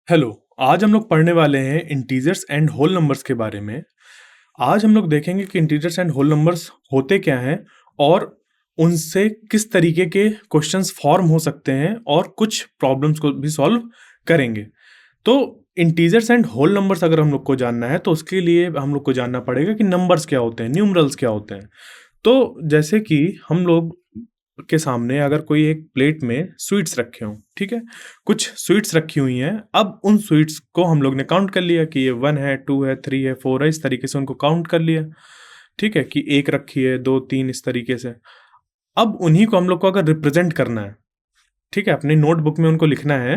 Hello. आज हम लोग पढ़ने वाले हैं इंटीजर्स एंड होल नंबर्स के बारे में। आज हम लोग देखेंगे कि इंटीजर्स एंड होल नंबर्स होते क्या हैं और उनसे किस तरीके के क्वेश्चंस फॉर्म हो सकते हैं और कुछ प्रॉब्लम्स को भी सॉल्व करेंगे। तो इंटीजर्स एंड होल नंबर्स अगर हम लोग को जानना है तो उसके लिए हम लोग को जानना पड़ेगा कि नंबर्स क्या होते हैं, न्यूमरल्स क्या होते हैं। तो जैसे कि हम लोग के सामने अगर कोई एक प्लेट में स्वीट्स रखे हों, ठीक है, कुछ स्वीट्स रखी हुई हैं। अब उन स्वीट्स को हम लोग ने काउंट कर लिया कि ये 1 है, 2 है, 3 है, 4 है, इस तरीके से उनको काउंट कर लिया। ठीक है कि एक रखी है, 2, 3, इस तरीके से। अब उन्हीं को हम लोग को अगर रिप्रेजेंट करना है, ठीक है, अपनी नोटबुक में उनको लिखना है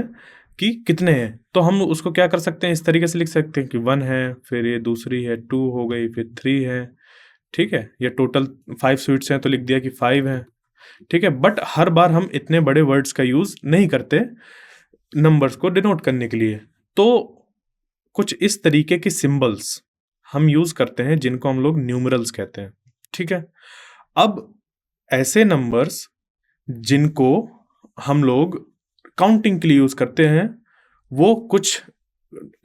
कि कितने हैं, तो हम उसको क्या कर सकते हैं, इस तरीके से लिख सकते हैं कि 1 है, फिर ये दूसरी है 2 हो गई, फिर 3 है। ठीक है, ये टोटल 5 स्वीट्स हैं तो लिख दिया कि 5 है। ठीक है, बट हर बार हम इतने बड़े वर्ड्स का यूज नहीं करते नंबर्स को डिनोट करने के लिए। तो कुछ इस तरीके के सिंबल्स हम यूज करते हैं जिनको हम लोग न्यूमरल्स कहते हैं। ठीक है, अब ऐसे नंबर्स जिनको हम लोग काउंटिंग के लिए यूज करते हैं वो कुछ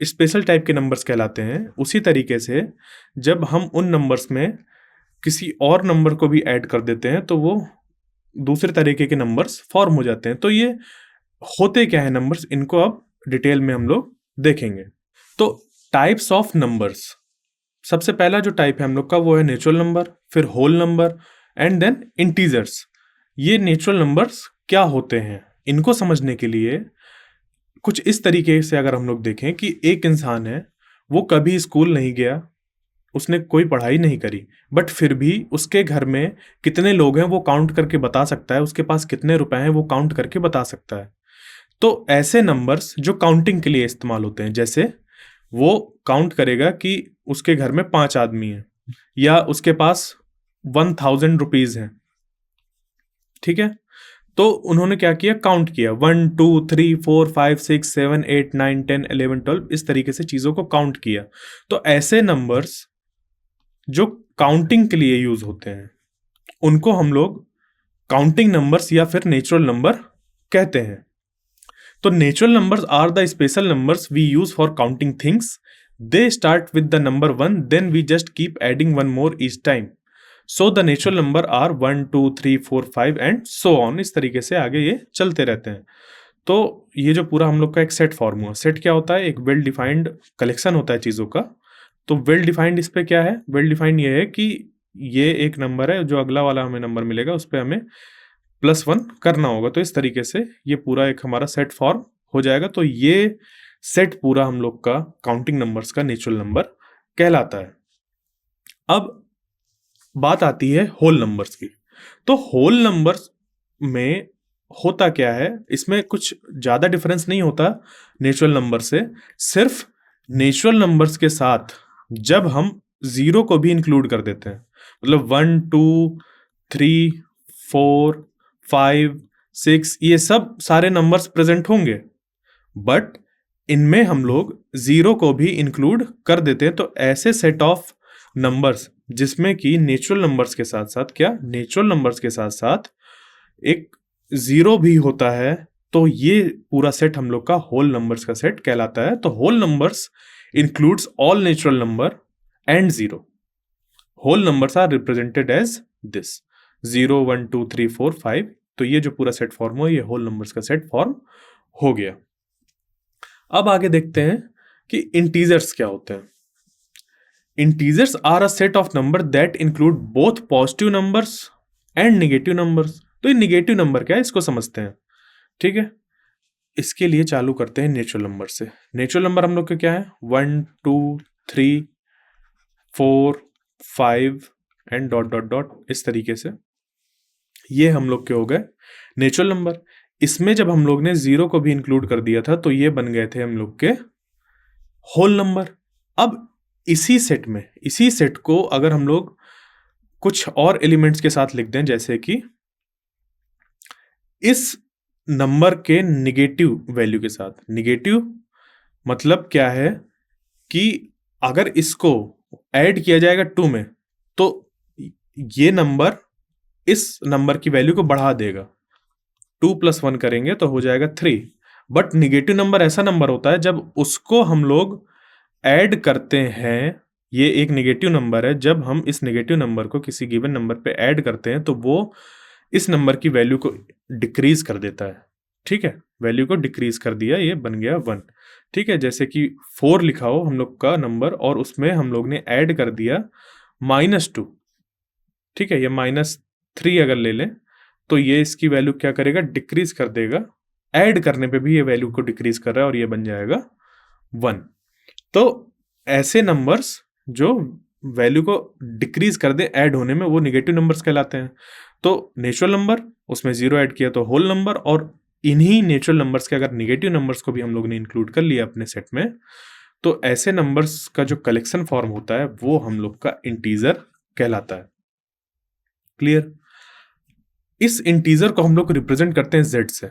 स्पेशल टाइप के नंबर्स कहलाते हैं। उसी तरीके से जब हम उन नंबर्स में किसी और नंबर को भी ऐड कर देते हैं तो वो दूसरे तरीके के नंबर्स फॉर्म हो जाते हैं। तो ये होते क्या है नंबर्स, इनको अब डिटेल में हम लोग देखेंगे। तो टाइप्स ऑफ नंबर्स, सबसे पहला जो टाइप है हम लोग का वो है नेचुरल नंबर, फिर whole number and then integers. ये नेचुरल नंबर्स क्या होते हैं, इनको समझने के लिए कुछ इस तरीके से अगर हम लोग देखें कि एक इंसान है, वो कभी स्कूल नहीं गया, उसने कोई पढ़ाई नहीं करी, बट फिर भी उसके घर में कितने लोग हैं वो काउंट करके बता सकता है, उसके पास कितने रुपए हैं वो काउंट करके बता सकता है। तो ऐसे नंबर्स जो काउंटिंग के लिए इस्तेमाल होते हैं, जैसे वो काउंट करेगा कि उसके घर में 5 आदमी हैं या उसके पास 1000 रुपीज हैं। ठीक है, तो उन्होंने क्या किया, काउंट किया 1 2 3 4 5 6 7 8 9 10 11 12, इस तरीके से चीजों को काउंट किया। तो ऐसे नंबर्स जो काउंटिंग के लिए यूज होते हैं उनको हम लोग काउंटिंग नंबर्स या फिर नेचुरल नंबर कहते हैं। तो natural numbers are the special numbers we use for counting things. They start with the number 1, then we just keep adding 1 more each time. So the natural number are 1 2 3 4 5 and so on. इस तरीके से आगे ये चलते रहते हैं। तो ये जो पूरा हम लोग का एक सेट फॉर्म हुआ, सेट क्या होता है, एक वेल डिफाइंड कलेक्शन होता है चीजों का। तो वेल डिफाइंड इस पे क्या है, वेल डिफाइंड ये है कि ये एक नंबर है, जो अगला वाला हमें नंबर मिलेगा उस पर हमें +1 करना होगा। तो इस तरीके से ये पूरा एक हमारा सेट फॉर्म हो जाएगा। तो ये सेट पूरा हम लोग का काउंटिंग नंबर्स का नेचुरल नंबर कहलाता है। अब बात आती है होल नंबर्स की। तो होल नंबर्स में होता क्या है, इसमें कुछ ज्यादा डिफरेंस नहीं होता नेचुरल नंबर से। सिर्फ नेचुरल नंबर्स के साथ जब हम जीरो को भी इंक्लूड कर देते हैं, मतलब 1 2 3 4 5 6 ये सब सारे नंबर्स प्रेजेंट होंगे, बट इनमें हम लोग जीरो को भी इंक्लूड कर देते हैं। तो ऐसे सेट ऑफ नंबर्स जिसमें कि नेचुरल नंबर्स के साथ साथ क्या, नेचुरल नंबर्स के साथ साथ एक जीरो भी होता है, तो ये पूरा सेट हम लोग का होल नंबर्स का सेट कहलाता है। तो whole numbers includes all natural number and zero. Whole numbers are represented as this 0 1 2 3 4 5। तो ये जो पूरा सेट फॉर्म हुआ, ये होल नंबर्स का सेट फॉर्म हो गया। अब आगे देखते हैं कि इंटीजर्स क्या होते हैं। Integers are a set of number that include both positive numbers and negative numbers. तो ये नेगेटिव नंबर क्या है, इसको समझते हैं। ठीक है, इसके लिए चालू करते हैं नेचुरल नंबर से। नेचुरल नंबर हम लोग के क्या है, 1 2 3 4 5 एंड डॉट डॉट डॉट, इस तरीके से ये हम लोग के हो गए नेचुरल नंबर। इसमें जब हम लोग ने जीरो को भी इंक्लूड कर दिया था तो ये बन गए थे हम लोग के होल नंबर। अब इसी सेट में, इसी सेट को अगर हम लोग कुछ और एलिमेंट्स के साथ लिख दें, जैसे कि इस नंबर के निगेटिव वैल्यू के साथ। निगेटिव मतलब क्या है कि अगर इसको ऐड किया जाएगा 2 में तो ये नंबर इस नंबर की वैल्यू को बढ़ा देगा। 2 + 1 करेंगे तो हो जाएगा 3, बट निगेटिव नंबर ऐसा नंबर होता है जब उसको हम लोग ऐड करते हैं, ये एक निगेटिव नंबर है, जब हम इस निगेटिव नंबर को किसी गिवन नंबर पे ऐड करते हैं तो वो इस नंबर की वैल्यू को डिक्रीज कर देता है। ठीक है, वैल्यू को डिक्रीज कर दिया, ये बन गया 1। ठीक है, जैसे कि 4 लिखा हो हम लोग का नंबर और उसमें हम लोग ने ऐड कर दिया -2। ठीक है, ये -3 अगर ले लें तो ये इसकी वैल्यू क्या करेगा, डिक्रीज कर देगा। ऐड करने पे भी ये वैल्यू को डिक्रीज कर रहा है और ये बन जाएगा 1। तो ऐसे नंबर्स जो वैल्यू को डिक्रीज कर दे ऐड होने में, वो निगेटिव नंबर्स कहलाते हैं। तो नेचुरल नंबर, उसमें 0 ऐड किया तो होल नंबर, और इन्हीं नेचुरल नंबर्स के अगर निगेटिव नंबर्स को भी हम लोग ने इंक्लूड कर लिया अपने सेट में, तो ऐसे नंबर्स का जो कलेक्शन फॉर्म होता है वो हम लोग का इंटीजर कहलाता है। क्लियर? इस इंटीजर को हम लोग रिप्रेजेंट करते हैं z से।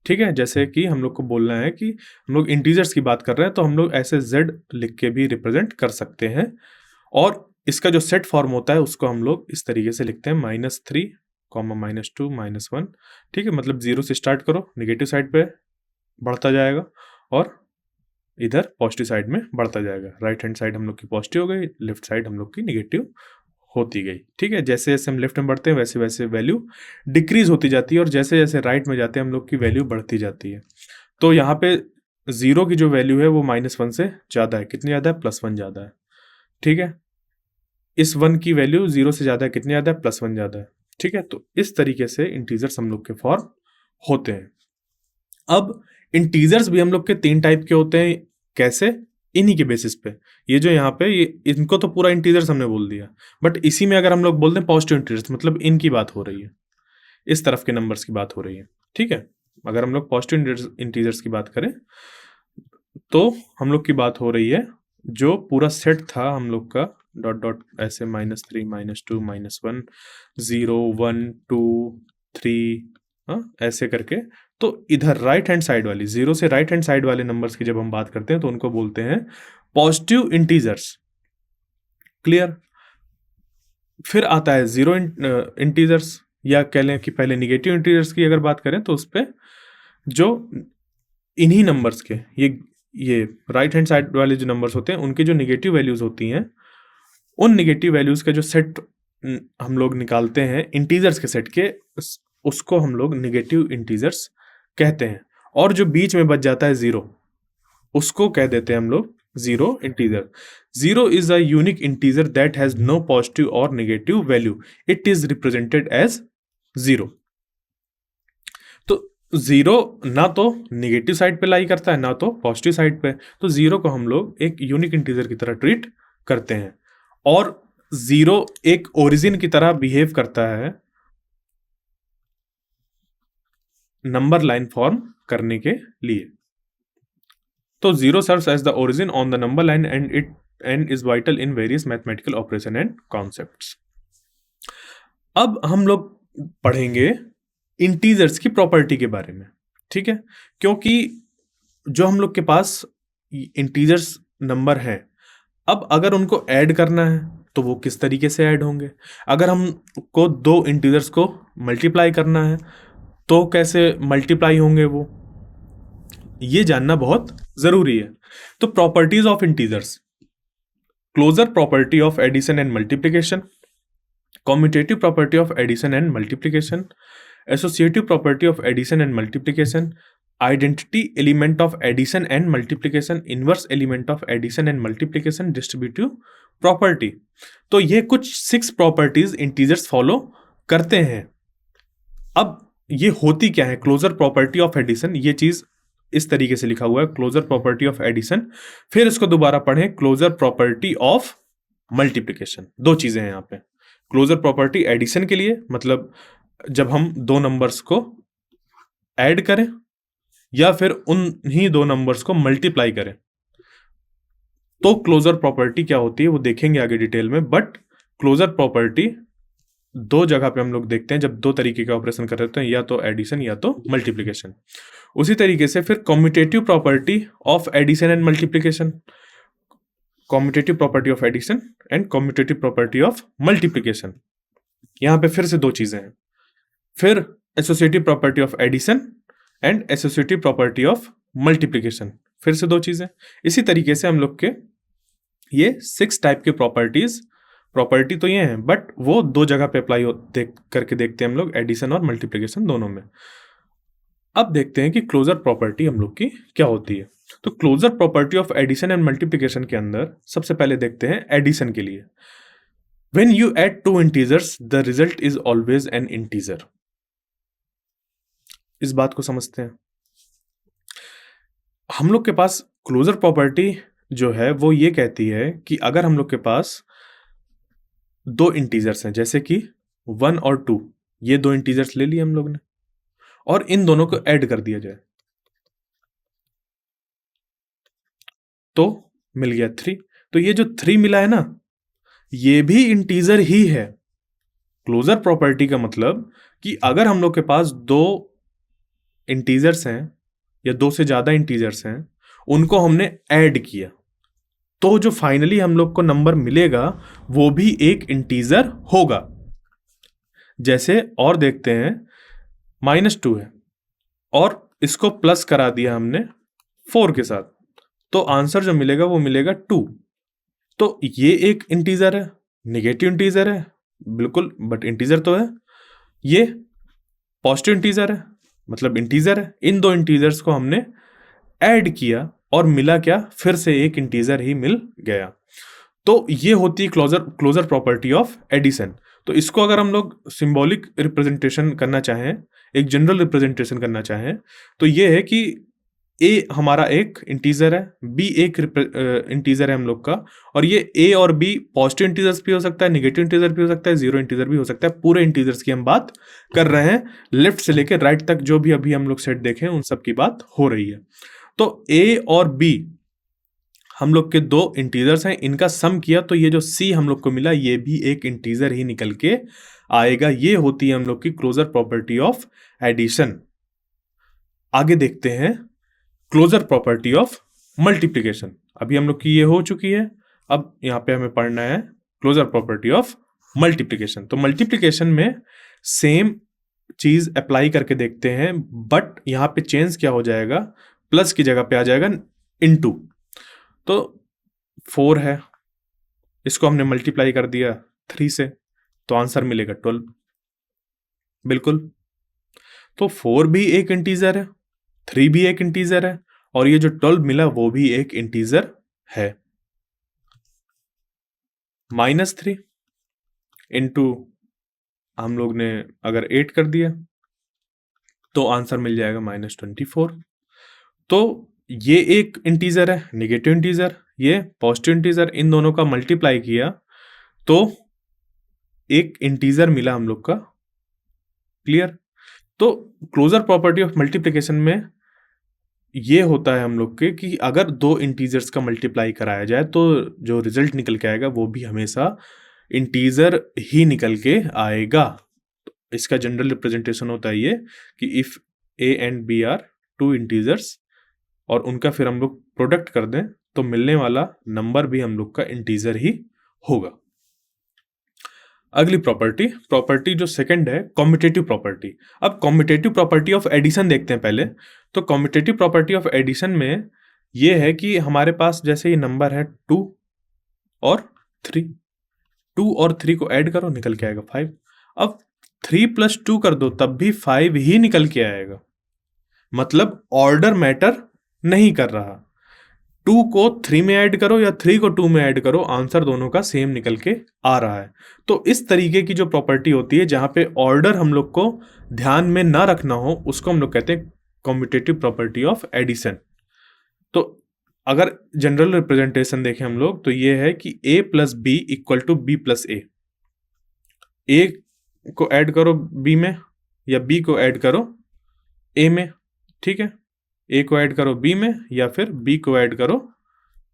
ठीक है, जैसे कि हम लोग को बोलना है कि हम लोग इंटीजर्स की बात कर रहे हैं तो हम लोग ऐसे z लिख के भी रिप्रेजेंट कर सकते हैं। और इसका जो सेट फॉर्म होता है उसको हम लोग इस तरीके से लिखते हैं -3, -2, -1। ठीक है, मतलब 0 से स्टार्ट करो, नेगेटिव साइड पे बढ़ता जाएगा और इधर पॉजिटिव साइड में बढ़ता जाएगा। राइट हैंड साइड हम लोग की पॉजिटिव हो गई, लेफ्ट साइड हम लोग की नेगेटिव होती गई। ठीक है, जैसे जैसे हम लेफ्ट में बढ़ते हैं वैसे वैसे वैल्यू डिक्रीज होती जाती है और जैसे जैसे राइट में जाते हैं हम लोग की वैल्यू बढ़ती जाती है। तो यहाँ पे 0 की जो वैल्यू है वो -1 से ज़्यादा है। कितनी ज़्यादा है? +1 ज़्यादा है। ठीक है, इस 1 की वैल्यू 0 से ज़्यादा है, कितनी ज़्यादा है? +1 ज़्यादा है। ठीक है, तो इस तरीके से इंटीजर्स हम लोग के फॉर्म होते हैं। अब इंटीजर्स भी हम लोग के 3 टाइप के होते हैं। कैसे? इन्हीं के बेसिस पे। ये जो यहाँ पे ये इनको तो पूरा इंटीजर्स हमने बोल दिया, बट इसी में अगर हम लोग बोल दें पॉजिटिव इंटीजर्स, मतलब इनकी बात हो रही है, इस तरफ के नंबर्स की बात हो रही है। ठीक है, अगर हम लोग पॉजिटिव इंटीजर्स की बात करें तो हम लोग की बात हो रही है जो पूरा सेट था हम लोग का, डॉट डॉट ऐसे -3, -2, -1, 0, 1, 2, 3, हाँ ऐसे करके। तो इधर राइट हैंड साइड वाली 0 से राइट हैंड साइड वाले नंबर्स की जब हम बात करते हैं तो उनको बोलते हैं पॉजिटिव इंटीजर्स। क्लियर? फिर आता है जीरो इंटीजर्स, या कह लें कि पहले निगेटिव इंटीजर्स की अगर बात करें तो उस पर जो इन्हीं नंबर्स के ये राइट हैंड साइड वाले जो नंबर्स होते हैं उनकी जो निगेटिव वैल्यूज होती हैं, उन निगेटिव वैल्यूज का जो सेट हम लोग निकालते हैं इंटीजर्स के सेट के, उसको हम लोग निगेटिव इंटीजर्स कहते हैं। और जो बीच में बच जाता है 0, उसको कह देते हैं हम लोग zero integer. 0 is a unique integer that has no positive or negative value. It is represented as 0. तो 0 ना तो निगेटिव साइड पे लाई करता है ना तो पॉजिटिव साइड पे, तो 0 को हम लोग एक यूनिक इंटीजर की तरह ट्रीट करते हैं। और 0 एक ओरिजिन की तरह बिहेव करता है नंबर लाइन फॉर्म करने के लिए। तो 0 serves as the origin on the number line and is vital in various mathematical operation and concepts. अब हम लोग पढ़ेंगे इंटीजर्स की प्रॉपर्टी के बारे में। ठीक है, क्योंकि जो हम लोग के पास इंटीजर्स नंबर हैं, अब अगर उनको ऐड करना है तो वो किस तरीके से ऐड होंगे, अगर हमको दो इंटीजर्स को मल्टीप्लाई करना है तो कैसे मल्टीप्लाई होंगे, वो ये जानना बहुत जरूरी है। तो properties of integers: closure property of addition and multiplication, commutative property of addition and multiplication, associative property of addition and multiplication, identity element of addition and multiplication, inverse element of addition and multiplication, distributive property. तो ये कुछ 6 properties integers follow करते हैं। अब ये होती क्या है? क्लोजर प्रॉपर्टी ऑफ एडिशन, ये चीज इस तरीके से लिखा हुआ है, क्लोजर प्रॉपर्टी ऑफ एडिशन। फिर इसको दोबारा पढ़ें, क्लोजर प्रॉपर्टी ऑफ मल्टीप्लिकेशन। दो चीजें हैं यहाँ पे। क्लोजर प्रॉपर्टी एडिशन के लिए, मतलब जब हम दो नंबर्स को ऐड करें या फिर उन्हीं दो नंबर्स को मल्टीप्लाई करें, तो क्लोजर प्रॉपर्टी क्या होती है वो देखेंगे आगे डिटेल में। बट क्लोजर प्रॉपर्टी दो जगह पे हम लोग देखते हैं जब दो तरीके का ऑपरेशन कर रहे हैं, या तो एडिशन या तो मल्टीप्लिकेशन। उसी तरीके से फिर commutative property of addition and multiplication, commutative property of addition and commutative property of multiplication, यहां पे फिर से दो चीजें हैं। फिर associative property of addition and associative property of multiplication, फिर से दो चीजें। इसी तरीके से हम लोग के ये 6 टाइप के प्रॉपर्टी तो ये हैं, बट वो दो जगह पे अप्लाई करके देखते हैं हम लोग, एडिशन और मल्टीप्लिकेशन दोनों में। अब देखते हैं कि क्लोजर प्रॉपर्टी हम लोग की क्या होती है। तो closure property of addition and multiplication के अंदर सबसे पहले देखते हैं एडिशन के लिए। When you add two integers, the result is always an integer. इस बात को समझते हैं। हम लोग के पास क्लोजर प्रॉपर्टी जो है वो ये कहती है कि अगर हम लोग के पास दो इंटीजर्स हैं, जैसे कि 1 और 2, ये दो इंटीजर्स ले लिए हम लोग ने और इन दोनों को ऐड कर दिया जाए तो मिल गया 3। तो ये जो 3 मिला है ना, ये भी इंटीजर ही है। क्लोजर प्रॉपर्टी का मतलब कि अगर हम लोग के पास दो इंटीजर्स हैं या दो से ज्यादा इंटीजर्स हैं, उनको हमने ऐड किया तो जो फाइनली हम लोग को नंबर मिलेगा वो भी एक इंटीजर होगा। जैसे और देखते हैं, -2 है और इसको प्लस करा दिया हमने 4 के साथ, तो आंसर जो मिलेगा वो मिलेगा 2। तो ये एक इंटीजर है, नेगेटिव इंटीजर है बिल्कुल, बट इंटीजर तो है। ये पॉजिटिव इंटीजर है, मतलब इंटीजर है। इन दो इंटीजर्स को हमने ऐड किया और मिला क्या, फिर से एक इंटीजर ही मिल गया। तो ये होती है क्लोजर प्रॉपर्टी ऑफ एडिशन। तो इसको अगर हम लोग सिंबॉलिक रिप्रेजेंटेशन करना चाहें, एक जनरल रिप्रेजेंटेशन करना चाहें, तो ये है कि ए हमारा एक इंटीजर है, बी एक इंटीजर है हम लोग का, और ये ए और बी पॉजिटिव इंटीजर्स भी हो सकता है, नेगेटिव इंटीजर भी हो सकता है, जीरो इंटीजर भी हो सकता है। पूरे इंटीजर्स की हम बात कर रहे हैं, लेफ्ट से लेकर राइट तक जो भी अभी हम लोग सेट देखें उन सब की बात हो रही है। तो ए और बी हम लोग के दो इंटीजर्स हैं, इनका सम किया तो ये जो सी हम लोग को मिला ये भी एक इंटीजर ही निकल के आएगा। ये होती है हम लोग की क्लोजर प्रॉपर्टी ऑफ एडिशन। आगे देखते हैं क्लोजर प्रॉपर्टी ऑफ मल्टीप्लिकेशन। अभी हम लोग की ये हो चुकी है, अब यहां पे हमें पढ़ना है क्लोजर प्रॉपर्टी ऑफ मल्टीप्लिकेशन। तो मल्टीप्लिकेशन में सेम चीज अप्लाई करके देखते हैं, बट यहां पे चेंज क्या हो जाएगा, प्लस की जगह पे आ जाएगा इनटू। तो 4 है, इसको हमने मल्टीप्लाई कर दिया 3 से, तो आंसर मिलेगा 12 बिल्कुल। तो 4 भी एक इंटीजर है, 3 भी एक इंटीजर है, और ये जो 12 मिला वो भी एक इंटीजर है। -3 इंटू हम लोग ने अगर 8 कर दिया तो आंसर मिल जाएगा -24। तो ये एक इंटीजर है, नेगेटिव इंटीजर, ये पॉजिटिव इंटीजर, इन दोनों का मल्टीप्लाई किया तो एक इंटीजर मिला हम लोग का। क्लियर? तो क्लोजर प्रॉपर्टी ऑफ मल्टीप्लिकेशन में ये होता है हम लोग के कि अगर दो इंटीजर्स का मल्टीप्लाई कराया जाए तो जो रिजल्ट निकल के आएगा वो भी हमेशा इंटीजर ही निकल के आएगा। तो इसका जनरल रिप्रेजेंटेशन होता है ये कि if A and B are two integers और उनका फिर हम लोग प्रोडक्ट कर दें तो मिलने वाला नंबर भी हम लोग का इंटीजर ही होगा। अगली प्रॉपर्टी जो सेकंड है, कॉम्यूटेटिव प्रॉपर्टी। अब कॉम्यूटेटिव प्रॉपर्टी ऑफ एडिशन देखते हैं पहले। तो कॉम्यूटेटिव प्रॉपर्टी ऑफ एडिशन में ये है कि हमारे पास जैसे ये नंबर है 2 और 3, 2 और 3 को ऐड करो निकल के आएगा 5। अब 3 + 2 कर दो तब भी 5 ही निकल के आएगा, मतलब ऑर्डर मैटर नहीं कर रहा। 2 को 3 में ऐड करो या 3 को 2 में ऐड करो, आंसर दोनों का सेम निकल के आ रहा है। तो इस तरीके की जो प्रॉपर्टी होती है जहां पे ऑर्डर हम लोग को ध्यान में ना रखना हो, उसको हम लोग कहते हैं कॉम्यूटेटिव प्रॉपर्टी ऑफ एडिशन। तो अगर जनरल रिप्रेजेंटेशन देखें हम लोग तो ये है कि a + b = b + a। a को ऐड करो b में या b को ऐड करो a में, ठीक है? a को ऐड करो b में या फिर b को ऐड करो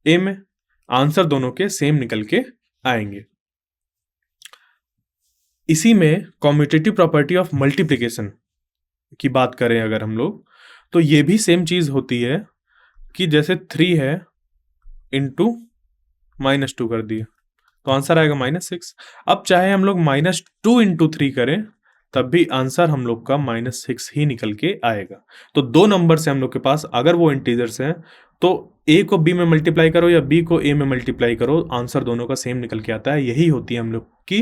a में, आंसर दोनों के सेम निकल के आएंगे। इसी में कॉम्यूटेटिव प्रॉपर्टी ऑफ मल्टीप्लिकेशन की बात करें अगर हम लोग, तो ये भी सेम चीज होती है कि जैसे 3 है इंटू -2 कर दिया तो आंसर आएगा -6। अब चाहे हम लोग -2 × 3 करें तब भी आंसर हम लोग का -6 ही निकल के आएगा। तो दो नंबर से हम लोग के पास, अगर वो इंटीजर्स हैं तो a को b में मल्टीप्लाई करो या b को a में मल्टीप्लाई करो, आंसर दोनों का सेम निकल के आता है। यही होती है हम लोग की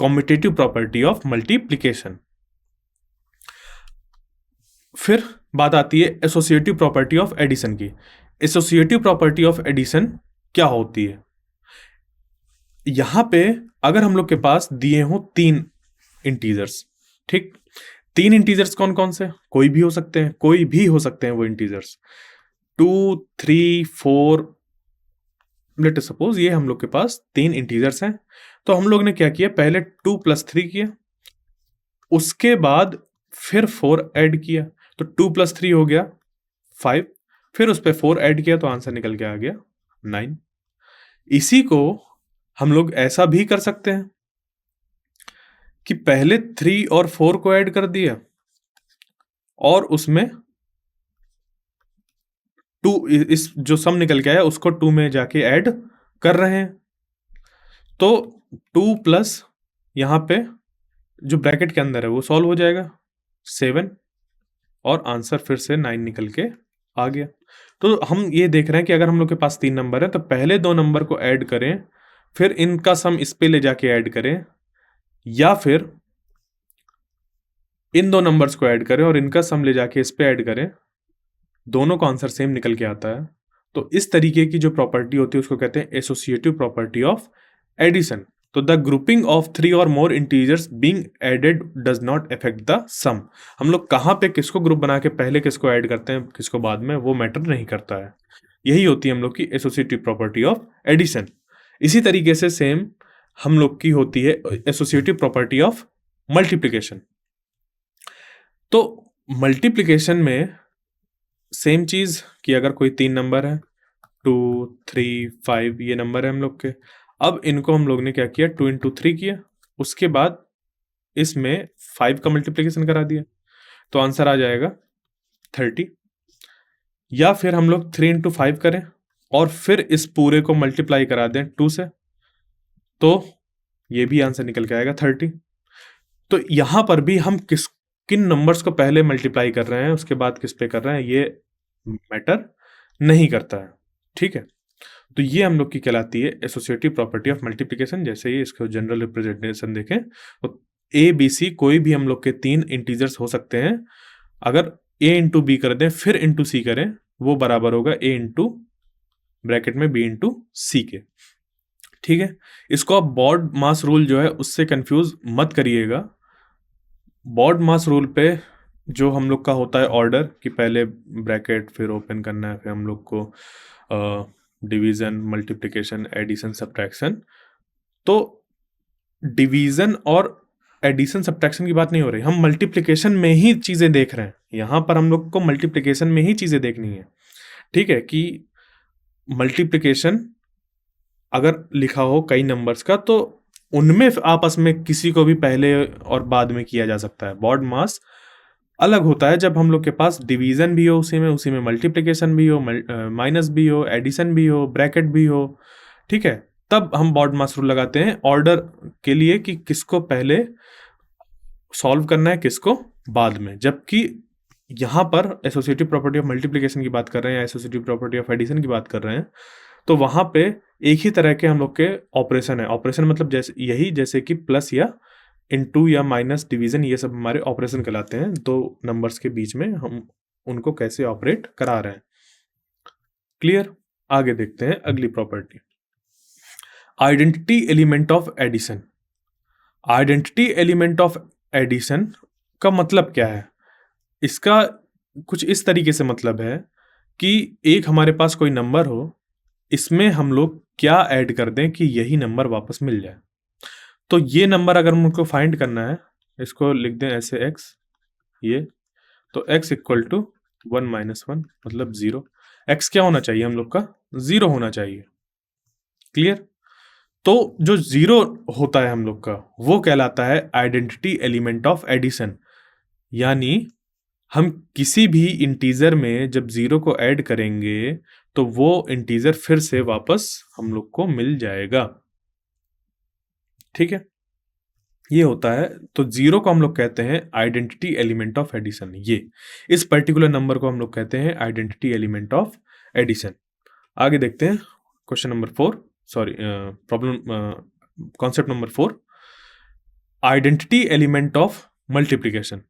कॉम्यूटेटिव प्रॉपर्टी ऑफ मल्टीप्लिकेशन। फिर बात आती है एसोसिएटिव प्रॉपर्टी ऑफ एडिशन की। एसोसिएटिव प्रॉपर्टी ऑफ एडिशन क्या होती है? यहां पे अगर हम लोग के पास दिए हो 3 इंटीजर्स, ठीक, 3 इंटीजर्स कौन कौन से? कोई भी हो सकते हैं, कोई भी हो सकते हैं वो इंटीजर्स, 2, 3, 4, लेट अस सपोज ये हम लोग के पास 3 इंटीजर्स हैं। तो हम लोग ने क्या किया, पहले 2 + 3 किया, उसके बाद फिर 4 ऐड किया, तो 2 + 3 हो गया 5, फिर उस पर 4 ऐड किया तो आंसर निकल के आ गया 9। इसी को हम लोग ऐसा भी कर सकते हैं कि पहले 3 और 4 को ऐड कर दिया और उसमें 2, इस जो सम निकल के आया उसको 2 में जाके ऐड कर रहे हैं, तो 2 प्लस यहां पे जो ब्रैकेट के अंदर है वो सॉल्व हो जाएगा 7, और आंसर फिर से 9 निकल के आ गया। तो हम ये देख रहे हैं कि अगर हम लोग के पास 3 नंबर है तो पहले 2 नंबर को ऐड करें, फिर इनका सम इस पे ले जाके ऐड करें, या फिर इन 2 नंबर्स को ऐड करें और इनका सम ले जाके इस पे ऐड करें, दोनों का आंसर सेम निकल के आता है। तो इस तरीके की जो प्रॉपर्टी होती है उसको कहते हैं एसोसिएटिव प्रॉपर्टी ऑफ एडिशन। तो द ग्रुपिंग ऑफ 3 और more integers being added does not affect the sum. हम लोग कहाँ पे किसको ग्रुप बना के पहले किसको ऐड करते हैं किसको बाद में, वो मैटर नहीं करता है। यही होती है हम लोग की एसोसिएटिव प्रॉपर्टी ऑफ एडिशन। इसी तरीके से सेम हम लोग की होती है एसोसिएटिव प्रॉपर्टी ऑफ मल्टीप्लिकेशन। तो मल्टीप्लिकेशन में सेम चीज कि अगर कोई 3 नंबर है, 2, 3, 5 ये नंबर है हम लोग के, अब इनको हम लोग ने क्या किया, 2 × 3 किया, उसके बाद इसमें 5 का मल्टीप्लिकेशन करा दिया तो आंसर आ जाएगा 30। या फिर हम लोग 3 × 5 करें और फिर इस पूरे को मल्टीप्लाई करा दें 2 से, तो ये भी आंसर निकल के आएगा 30। तो यहां पर भी हम किन नंबर्स को पहले मल्टीप्लाई कर रहे हैं उसके बाद किस पे कर रहे हैं ये मैटर नहीं करता है, ठीक है। तो ये हम लोग की कहलाती है एसोसिएटिव प्रॉपर्टी ऑफ मल्टीप्लिकेशन। जैसे ही इसको जनरल रिप्रेजेंटेशन देखें तो ए बी सी कोई भी हम लोग के 3 इंटीजर्स हो सकते हैं, अगर a × b कर दें फिर × c करें, वो बराबर होगा a × ब्रैकेट में b × c के, ठीक है। इसको आप बॉड मास रूल जो है उससे कंफ्यूज मत करिएगा। बॉड मास रूल पे जो हम लोग का होता है ऑर्डर कि पहले ब्रैकेट फिर ओपन करना है, फिर हम लोग को डिवीजन, मल्टीप्लिकेशन, एडिशन, सब्ट्रैक्शन। तो डिवीजन और एडिशन सब्ट्रैक्शन की बात नहीं हो रही, हम मल्टीप्लिकेशन में ही चीजें देख रहे हैं। यहां पर हम लोग को मल्टीप्लिकेशन में ही चीजें देखनी है, ठीक है। कि मल्टीप्लिकेशन अगर लिखा हो कई नंबर्स का तो उनमें आपस में किसी को भी पहले और बाद में किया जा सकता है। बॉड मास अलग होता है जब हम लोग के पास डिवीजन भी हो, उसी में मल्टीप्लिकेशन भी हो, माइनस भी हो, एडिशन भी हो, ब्रैकेट भी हो, ठीक है। तब हम बॉड मास रूल लगाते हैं ऑर्डर के लिए कि किसको पहले सॉल्व करना है किसको बाद में। जबकि यहां पर एसोसिएटिव प्रॉपर्टी ऑफ मल्टीप्लिकेशन की बात कर रहे हैं या एसोसिएटिव प्रॉपर्टी ऑफ एडिशन की बात कर रहे हैं, तो वहां पे एक ही तरह के हम लोग के ऑपरेशन है। ऑपरेशन मतलब जैसे कि प्लस या इनटू या माइनस, डिवीजन, ये सब हमारे ऑपरेशन कहलाते हैं। दो नंबर्स के बीच में हम उनको कैसे ऑपरेट करा रहे हैं। क्लियर? आगे देखते हैं अगली property, identity element of addition. Identity element of addition का मतलब क्या है? इसका कुछ इस तरीके से मतलब है कि एक हमारे पास कोई नंबर हो, इसमें हम लोग क्या ऐड कर दें कि यही नंबर वापस मिल जाए। तो ये नंबर अगर हमको फाइंड करना है, इसको लिख दें ऐसे x, ये तो x = 1 - 1 मतलब 0। x क्या होना चाहिए हम लोग का? 0 होना चाहिए। क्लियर? तो जो 0 होता है हम लोग का वो कहलाता है आइडेंटिटी एलिमेंट ऑफ एडिशन। यानी हम किसी भी इंटीजर में जब 0 को ऐड करेंगे तो वो इंटीजर फिर से वापस हम लोग को मिल जाएगा, ठीक है। ये होता है, तो जीरो को हम लोग कहते हैं आइडेंटिटी एलिमेंट ऑफ एडिशन। ये इस पर्टिकुलर नंबर को हम लोग कहते हैं आइडेंटिटी एलिमेंट ऑफ एडिशन। आगे देखते हैं question number 4, sorry problem, concept number 4, identity element of multiplication.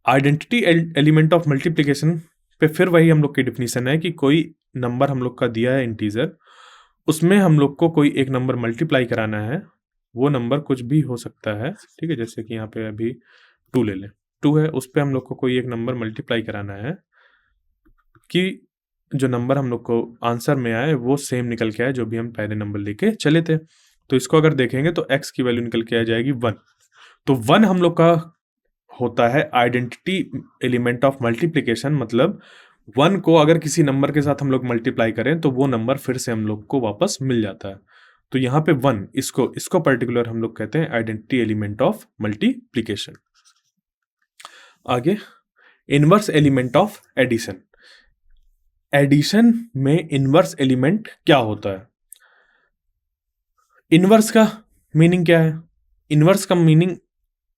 Identity element of multiplication पे फिर वही हम लोग की डिफिनीशन है कि कोई नंबर हम लोग का दिया है इंटीजर, उसमें हम लोग को कोई एक नंबर मल्टीप्लाई कराना है। वो नंबर कुछ भी हो सकता है, ठीक है, जैसे कि यहाँ पे अभी 2 ले लें, 2 है, उस पर हम लोग को कोई एक नंबर मल्टीप्लाई कराना है कि जो नंबर हम लोग को आंसर में आए वो सेम निकल के आए जो भी हम पहले नंबर लेके चले थे। तो इसको अगर देखेंगे तो x की वैल्यू निकल के आ जाएगी 1। तो 1 हम लोग का होता है आइडेंटिटी एलिमेंट ऑफ मल्टीप्लिकेशन, मतलब 1 को अगर किसी नंबर के साथ हम लोग मल्टीप्लाई करें तो वो नंबर फिर से हम लोग को वापस मिल जाता है। तो यहाँ पे 1, इसको पर्टिकुलर हम लोग कहते हैं आइडेंटिटी एलिमेंट ऑफ मल्टीप्लिकेशन। आगे inverse element of addition. Addition में इनवर्स एलिमेंट क्या होता है? इनवर्स का मीनिंग क्या है? इनवर्स का मीनिंग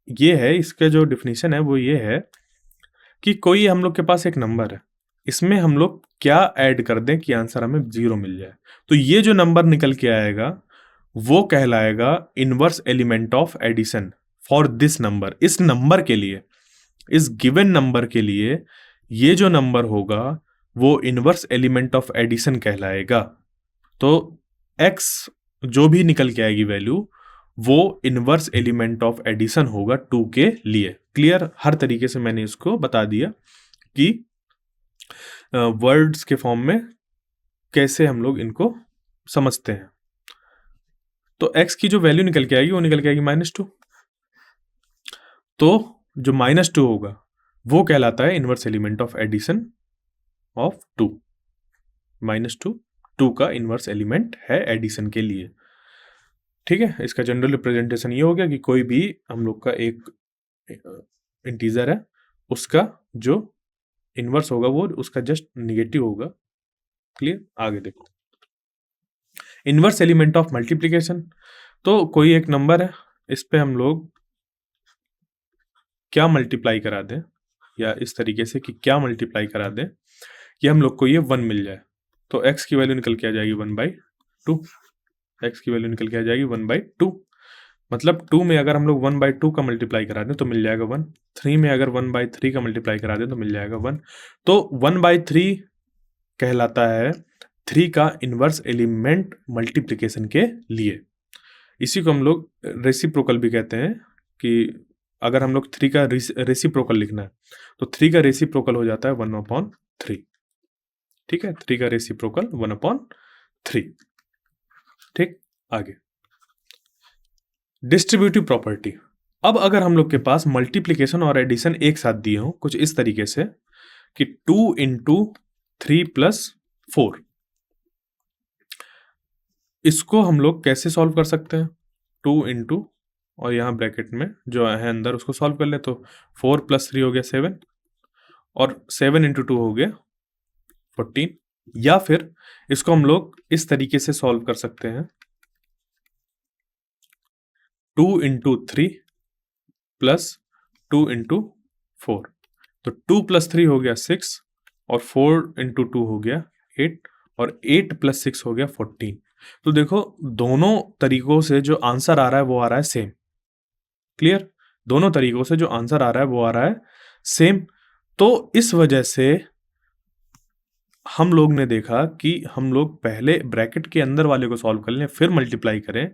ये है, इसका जो डिफिनीशन है वो ये है कि कोई हम लोग के पास एक नंबर है, इसमें हम लोग क्या ऐड कर दें कि आंसर हमें 0 मिल जाए, तो ये जो नंबर निकल के आएगा वो कहलाएगा inverse element of addition for this number. इस नंबर के लिए, इस गिवन नंबर के लिए ये जो नंबर होगा वो इनवर्स एलिमेंट ऑफ एडिशन कहलाएगा। तो x जो भी निकल के आएगी वैल्यू, वो इनवर्स एलिमेंट ऑफ एडिशन होगा 2 के लिए। क्लियर? हर तरीके से मैंने इसको बता दिया कि वर्ड्स के फॉर्म में कैसे हम लोग इनको समझते हैं। तो x की जो वैल्यू निकल के आएगी वो निकल के आएगी -2। तो जो -2 होगा वो कहलाता है inverse element of addition of 2। -2 का इनवर्स एलिमेंट है एडिशन के लिए। ठीक है, इसका जनरल रिप्रेजेंटेशन ये हो गया कि कोई भी हम लोग का एक इंटीजर है, उसका जो इनवर्स होगा वो उसका जस्ट निगेटिव होगा। क्लियर? आगे देखो इनवर्स एलिमेंट ऑफ मल्टीप्लिकेशन। तो कोई एक नंबर है, इस पे हम लोग क्या मल्टीप्लाई करा दें, या इस तरीके से कि क्या मल्टीप्लाई करा दें कि हम लोग को ये 1 मिल जाए। तो x की वैल्यू निकल के आ जाएगी 1/2। x की वैल्यू निकल के आ जाएगी 1/2। मतलब 2 में अगर हम लोग 1/2 का मल्टीप्लाई करा दें तो मिल जाएगा 1। 3 में अगर 1/3 का मल्टीप्लाई करा दें तो मिल जाएगा 1। तो 1/3 कहलाता है 3 का इनवर्स एलिमेंट मल्टीप्लिकेशन के लिए। इसी को हम लोग रेसिप्रोकल भी कहते हैं कि अगर हम लोग 3 का रेसिप्रोकल लिखना है तो 3 का रेसिप्रोकल हो जाता है 1/3। ठीक है, 3 का रेसिप्रोकल 1/3। ठीक, आगे डिस्ट्रीब्यूटिव प्रॉपर्टी। अब अगर हम लोग के पास मल्टीप्लिकेशन और एडिशन एक साथ दिए हो कुछ इस तरीके से कि 2 × 3 + 4, इसको हम लोग कैसे सॉल्व कर सकते हैं? 2 × और यहाँ ब्रैकेट में जो है अंदर उसको सॉल्व कर ले तो 4 + 3 हो गया 7, और 7 × 2 हो गया 14। या फिर इसको हम लोग इस तरीके से सॉल्व कर सकते हैं 2 × 3 + 2 × 4। तो 2 + 3 हो गया 6, और 4 × 2 हो गया 8, और 8 + 6 हो गया 14। तो देखो दोनों तरीकों से जो आंसर आ रहा है वो आ रहा है सेम। क्लियर? दोनों तरीकों से जो आंसर आ रहा है वो आ रहा है सेम। तो इस वजह से हम लोग ने देखा कि हम लोग पहले ब्रैकेट के अंदर वाले को सॉल्व कर लें फिर मल्टीप्लाई करें,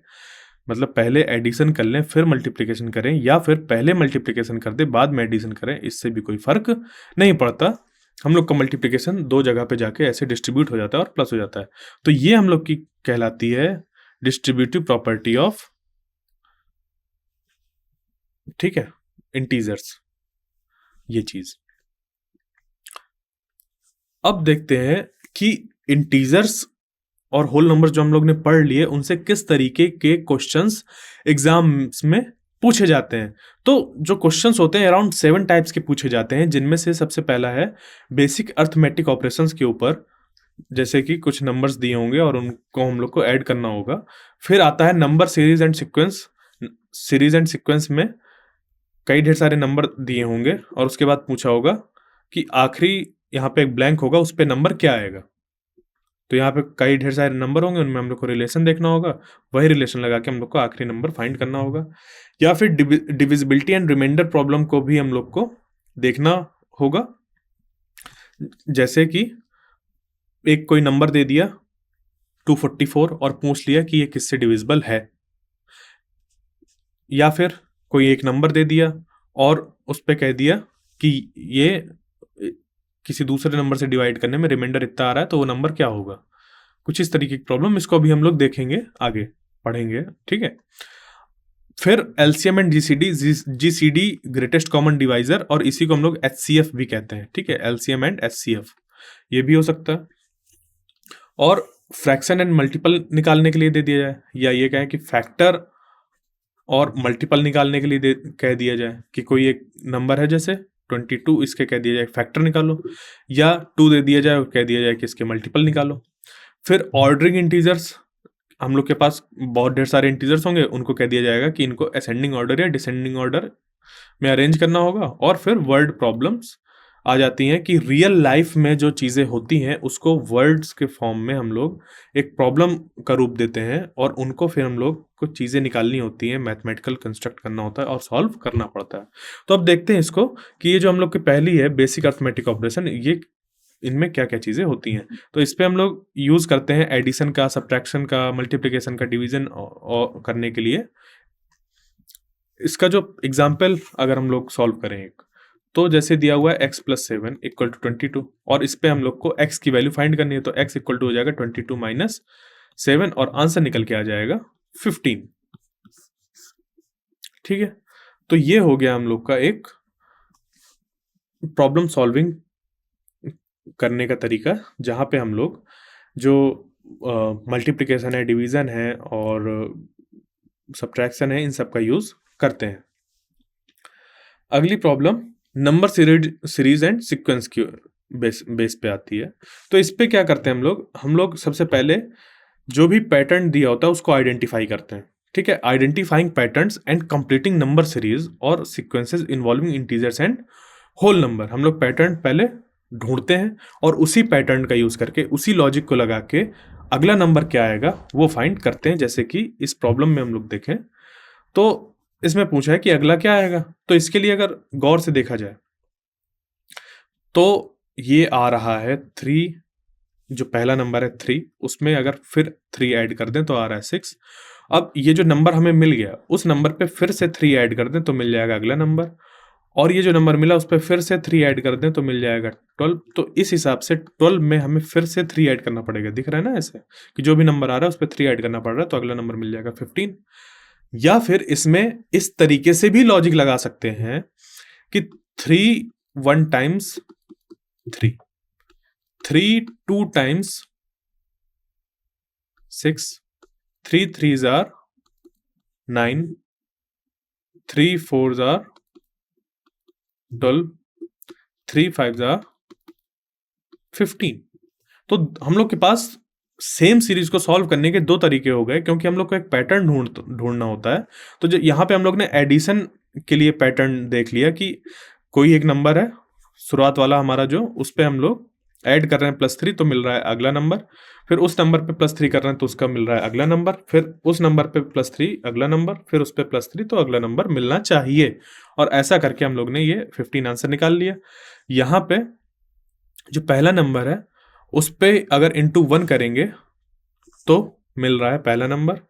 मतलब पहले एडिशन कर लें फिर मल्टीप्लिकेशन करें, या फिर पहले मल्टीप्लिकेशन कर दे बाद में एडिशन करें, इससे भी कोई फर्क नहीं पड़ता। हम लोग का मल्टीप्लिकेशन 2 जगह पे जाके ऐसे डिस्ट्रीब्यूट हो जाता है और प्लस हो जाता है। तो ये हम लोग की कहलाती है डिस्ट्रीब्यूटिव प्रॉपर्टी ऑफ, ठीक है, इंटीजर्स, ये चीज। अब देखते हैं कि इंटीजर्स और होल नंबर जो हम लोग ने पढ़ लिए उनसे किस तरीके के क्वेश्चंस एग्जाम्स में पूछे जाते हैं। तो जो क्वेश्चंस होते हैं अराउंड 7 टाइप्स के पूछे जाते हैं, जिनमें से सबसे पहला है बेसिक अर्थमेटिक ऑपरेशंस के ऊपर, जैसे कि कुछ नंबर्स दिए होंगे और उनको हम लोग को ऐड करना होगा। फिर आता है number series and sequence, series and sequence में कई ढेर सारे नंबर दिए होंगे और उसके बाद पूछा होगा कि आखिरी यहाँ पे एक ब्लैंक होगा, उस पे नंबर क्या आएगा। तो यहाँ पे कई ढेर सारे नंबर होंगे, उनमें हम लोग को रिलेशन देखना होगा, वही रिलेशन लगा के हम लोग को आखिरी नंबर फाइंड करना होगा। या फिर डिविजिबिलिटी एंड रिमाइंडर प्रॉब्लम को भी हम लोग को देखना होगा। जैसे कि एक कोई नंबर दे दिया 244 और पूछ लिया कि ये किससे डिविजिबल है, या फिर कोई एक नंबर दे दिया और उस पे कह दिया कि ये किसी दूसरे नंबर से डिवाइड करने में रिमाइंडर इतना आ रहा है, तो वो नंबर क्या होगा। कुछ इस तरीके की प्रॉब्लम, इसको भी हम लोग देखेंगे, आगे पढ़ेंगे, ठीक है। फिर LCM and GCD greatest common divisor, और इसी को हम लोग एचसीएफ भी कहते हैं, ठीक है, एलसीएम एंड एचसीएफ, ये भी हो सकता है। और फ्रैक्शन एंड मल्टीपल निकालने के लिए दे दिया जाए, या ये कहें कि फैक्टर और मल्टीपल निकालने के लिए कह दिया जाए कि कोई एक नंबर है जैसे 22, इसके कह दिया जाए फैक्टर निकालो, या 2 दे दिया जाए और कह दिया जाए कि इसके मल्टीपल निकालो। फिर ऑर्डरिंग इंटीजर्स, हम लोग के पास बहुत ढेर सारे इंटीजर्स होंगे, उनको कह दिया जाएगा कि इनको असेंडिंग ऑर्डर या डिसेंडिंग ऑर्डर में अरेंज करना होगा। और फिर वर्ड प्रॉब्लम्स आ जाती हैं कि रियल लाइफ में जो चीज़ें होती हैं उसको वर्ड्स के फॉर्म में हम लोग एक प्रॉब्लम का रूप देते हैं, और उनको फिर हम लोग कुछ चीज़ें निकालनी होती हैं, मैथमेटिकल कंस्ट्रक्ट करना होता है और सॉल्व करना पड़ता है। तो अब देखते हैं इसको कि ये जो हम लोग की पहली है बेसिक अर्थमेटिक ऑपरेशन, ये इनमें क्या क्या चीज़ें होती हैं। तो इस पे हम लोग यूज़ करते हैं एडिशन का, सब्ट्रैक्शन का, मल्टीप्लिकेशन का, डिवीजन करने के लिए। इसका जो एग्जाम्पल अगर हम लोग सॉल्व करें एक, तो जैसे दिया हुआ है x प्लस 7 इक्वल टू 22, और इस पे हम लोग को x की वैल्यू फाइंड करनी है, तो x इक्वल टू हो जाएगा 22 माइनस 7 और आंसर निकल के आ जाएगा 15, ठीक है। तो ये हो गया हम लोग का एक प्रॉब्लम सॉल्विंग करने का तरीका, जहाँ पे हम लोग जो मल्टीप्लिकेशन है, डिवीज़न है और सब्ट्रैक्शन है, इन सब का यूज़ करते हैं। अगली problem number series and sequence की बेस पे आती है। तो इस पे क्या करते हैं हम लोग सबसे पहले जो भी पैटर्न दिया होता है उसको आइडेंटिफाई करते हैं, ठीक है। Identifying patterns and completing number series और sequences involving integers and whole number, हम लोग पैटर्न पहले ढूंढते हैं और उसी पैटर्न का यूज करके, उसी लॉजिक को लगा के अगला नंबर क्या आएगा वो फाइंड करते हैं। जैसे कि इस प्रॉब्लम में हम लोग देखें तो इसमें पूछा है कि अगला क्या आएगा, तो इसके लिए अगर गौर से देखा जाए तो ये आ रहा है 3, जो पहला नंबर है 3, उसमें अगर फिर 3 ऐड कर दें तो आ रहा है 6। अब ये जो नंबर हमें मिल गया उस नंबर पे फिर से 3 ऐड कर दें तो मिल जाएगा अगला नंबर, और ये जो नंबर मिला उस पर फिर से 3 ऐड कर दें तो मिल जाएगा 12। तो इस हिसाब से 12 में हमें फिर से 3 ऐड करना पड़ेगा, दिख रहा है ना ऐसे कि जो भी नंबर आ रहा है उस पर 3 ऐड करना पड़ रहा है, तो अगला नंबर मिल जाएगा 15। या फिर इसमें इस तरीके से भी लॉजिक लगा सकते हैं कि 3 1 times 3, 3 2 times 6, 3 3s are 9, 3 4s are 12, 3 5s are 15। तो हम लोग के पास सेम सीरीज को सॉल्व करने के 2 तरीके हो गए, क्योंकि हम लोग को एक पैटर्न ढूंढना होता है। तो जो यहाँ पे हम लोग ने एडिशन के लिए पैटर्न देख लिया कि कोई एक नंबर है शुरुआत वाला हमारा, जो उस पे हम लोग ऐड कर रहे हैं +3 तो मिल रहा है अगला नंबर, फिर उस नंबर पे +3 कर रहे हैं तो उसका मिल रहा है अगला नंबर, फिर उस नंबर पे +3 अगला नंबर, फिर उस पे +3 तो अगला नंबर मिलना चाहिए, और ऐसा करके हम लोग ने ये 15 आंसर निकाल लिया। यहाँ पे जो पहला नंबर है उस पे अगर इंटू 1 करेंगे तो मिल रहा है पहला नंबर,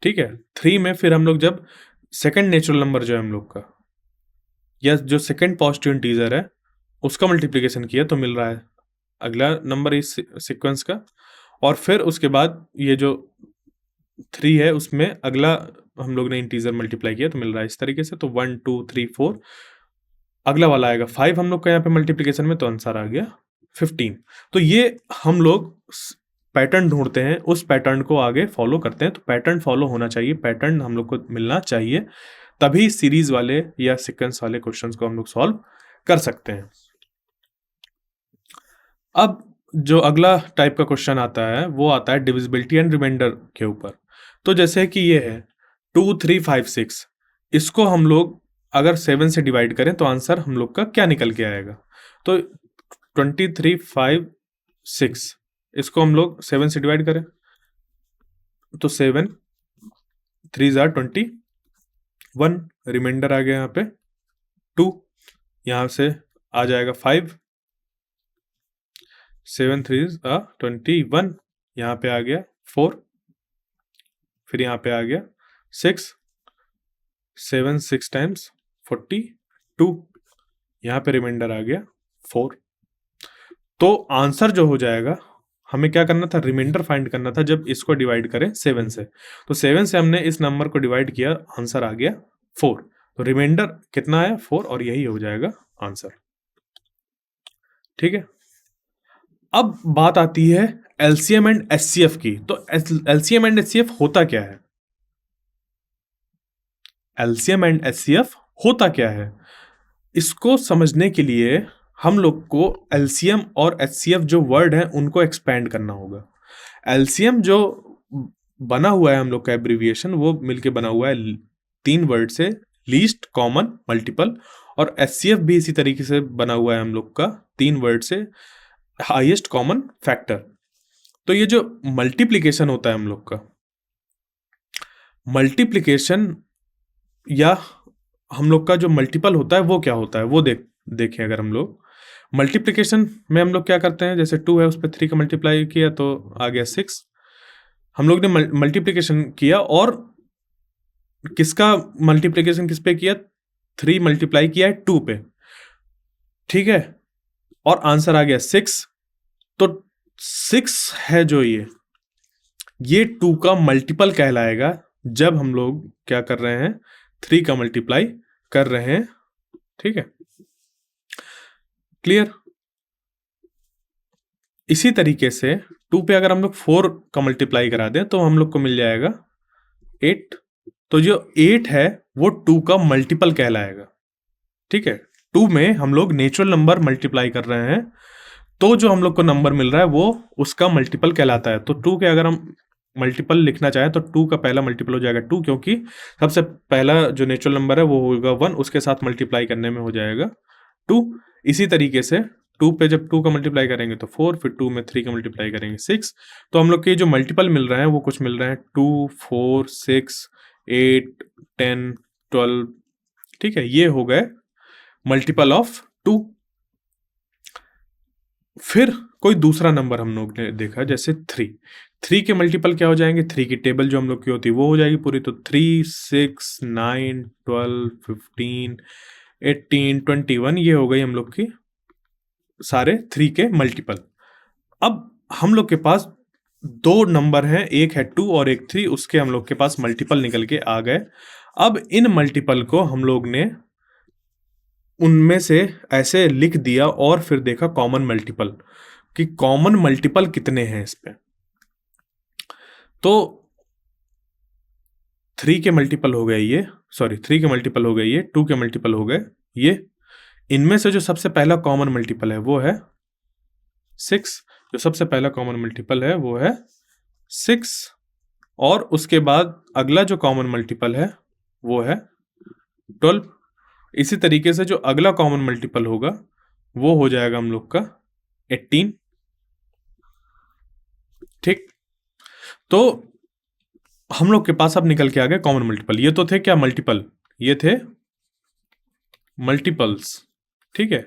ठीक है। 3 में फिर हम लोग जब सेकंड नेचुरल नंबर जो है हम लोग का, या जो सेकंड पॉजिटिव इंटीजर है उसका मल्टीप्लिकेशन किया तो मिल रहा है अगला नंबर इस सीक्वेंस का, और फिर उसके बाद ये जो 3 है उसमें अगला हम लोग ने इंटीजर मल्टीप्लाई किया तो मिल रहा है इस तरीके से। तो 1 2 3 4 अगला वाला आएगा 5 हम लोग का यहाँ पे मल्टीप्लिकेशन में, तो आंसर आ गया 15। तो ये हम लोग पैटर्न ढूंढते हैं, उस पैटर्न को आगे फॉलो करते हैं। तो पैटर्न फॉलो होना चाहिए, पैटर्न हम लोग को मिलना चाहिए, तभी सीरीज वाले या सीक्वेंस वाले क्वेश्चंस को हम लोग सॉल्व कर सकते हैं। अब जो अगला टाइप का क्वेश्चन आता है वो आता है डिविजिबिलिटी एंड रिमाइंडर के ऊपर। तो जैसे कि ये है 2356, इसको हम लोग अगर 7 से डिवाइड करें तो आंसर हम लोग का क्या निकल के आएगा? तो 2356 इसको हम लोग 7 से डिवाइड करें तो 7 3 जार 21, रिमाइंडर आ गया यहाँ पे 2, यहाँ से आ जाएगा 5, 7 3 21, यहाँ पे आ गया 4, फिर यहाँ पे आ गया 6, 7 6 टाइम्स 42, यहाँ पे रिमाइंडर आ गया 4। तो आंसर जो हो जाएगा, हमें क्या करना था, रिमाइंडर फाइंड करना था जब इसको डिवाइड करें 7 से। तो 7 से हमने इस नंबर को डिवाइड किया, आंसर आ गया 4। तो रिमाइंडर कितना आया? 4, और यही हो जाएगा आंसर। ठीक है, अब बात आती है एलसीएम एंड एचसीएफ की। तो एलसीएम एंड एचसीएफ होता क्या है? एलसीएम एंड एचसीएफ होता क्या है, इसको समझने के लिए हम लोग को एलसीएम और एचसीएफ जो वर्ड है उनको एक्सपैंड करना होगा। एलसीएम जो बना हुआ है हम लोग का एब्रिविएशन, वो मिलके बना हुआ है 3 वर्ड से, लीस्ट कॉमन मल्टीपल, और एचसीएफ भी इसी तरीके से बना हुआ है हम लोग का 3 वर्ड से, हाईएस्ट कॉमन फैक्टर। तो ये जो मल्टीप्लिकेशन होता है हम लोग का, मल्टीप्लिकेशन या हम लोग का जो मल्टीपल होता है वो क्या होता है, वो देखें। अगर हम लोग मल्टीप्लिकेशन में हम लोग क्या करते हैं, जैसे 2 है उस पर 3 का मल्टीप्लाई किया तो आ गया 6। हम लोग ने मल्टीप्लिकेशन किया, और किसका मल्टीप्लिकेशन किस पे किया? 3 मल्टीप्लाई किया है 2 पे, ठीक है, और आंसर आ गया 6। तो 6 है जो ये 2 का मल्टीपल कहलाएगा जब हम लोग क्या कर रहे हैं, 3 का मल्टीप्लाई कर रहे हैं। ठीक है, क्लियर? इसी तरीके से 2 पे अगर हम लोग 4 का मल्टीप्लाई करा दें तो हम लोग को मिल जाएगा 8। तो जो 8 है वो 2 का मल्टीपल कहलाएगा। ठीक है, 2 में हम लोग नेचुरल नंबर मल्टीप्लाई कर रहे हैं, तो जो हम लोग को नंबर मिल रहा है वो उसका मल्टीपल कहलाता है। तो 2 के अगर हम मल्टीपल लिखना चाहें तो 2 का पहला मल्टीपल हो जाएगा 2, क्योंकि सबसे पहला जो नेचुरल नंबर है वो होगा 1, उसके साथ मल्टीप्लाई करने में हो जाएगा 2। इसी तरीके से 2 पे जब 2 का मल्टीप्लाई करेंगे तो 4, फिर 2 में 3 का मल्टीप्लाई करेंगे 6। तो हम लोग के जो मल्टीपल मिल रहे हैं वो कुछ मिल रहे हैं 2 4 6 8 10 12। ठीक है, ये हो गए मल्टीपल ऑफ 2। फिर कोई दूसरा नंबर हम लोग ने देखा, जैसे 3 के मल्टीपल क्या हो जाएंगे, 3 की टेबल जो हम लोग की होती है वो हो जाएगी पूरी। तो 3 6 9 12 15 18 21, ये हो गई हम लोग की सारे 3 के मल्टीपल। अब हम लोग के पास 2 नंबर हैं, एक है 2 और एक 3, उसके हम लोग के पास मल्टीपल निकल के आ गए। अब इन मल्टीपल को हम लोग ने उनमें से ऐसे लिख दिया और फिर देखा कॉमन मल्टीपल, कि कॉमन मल्टीपल कितने हैं इस पे। तो 3 के मल्टीपल हो गए ये, सॉरी 3 के मल्टीपल हो गए ये, 2 के मल्टीपल हो गए ये। इनमें से जो सबसे पहला कॉमन मल्टीपल है वो है 6, जो सबसे पहला कॉमन मल्टीपल है वो है 6, और उसके बाद अगला जो कॉमन मल्टीपल है वो है 12। इसी तरीके से जो अगला कॉमन मल्टीपल होगा वो हो जाएगा हम लोग का 18। ठीक, तो हम लोग के पास अब निकल के आ गए कॉमन मल्टीपल। ये तो थे क्या, मल्टीपल, ये थे मल्टीपल्स। ठीक है,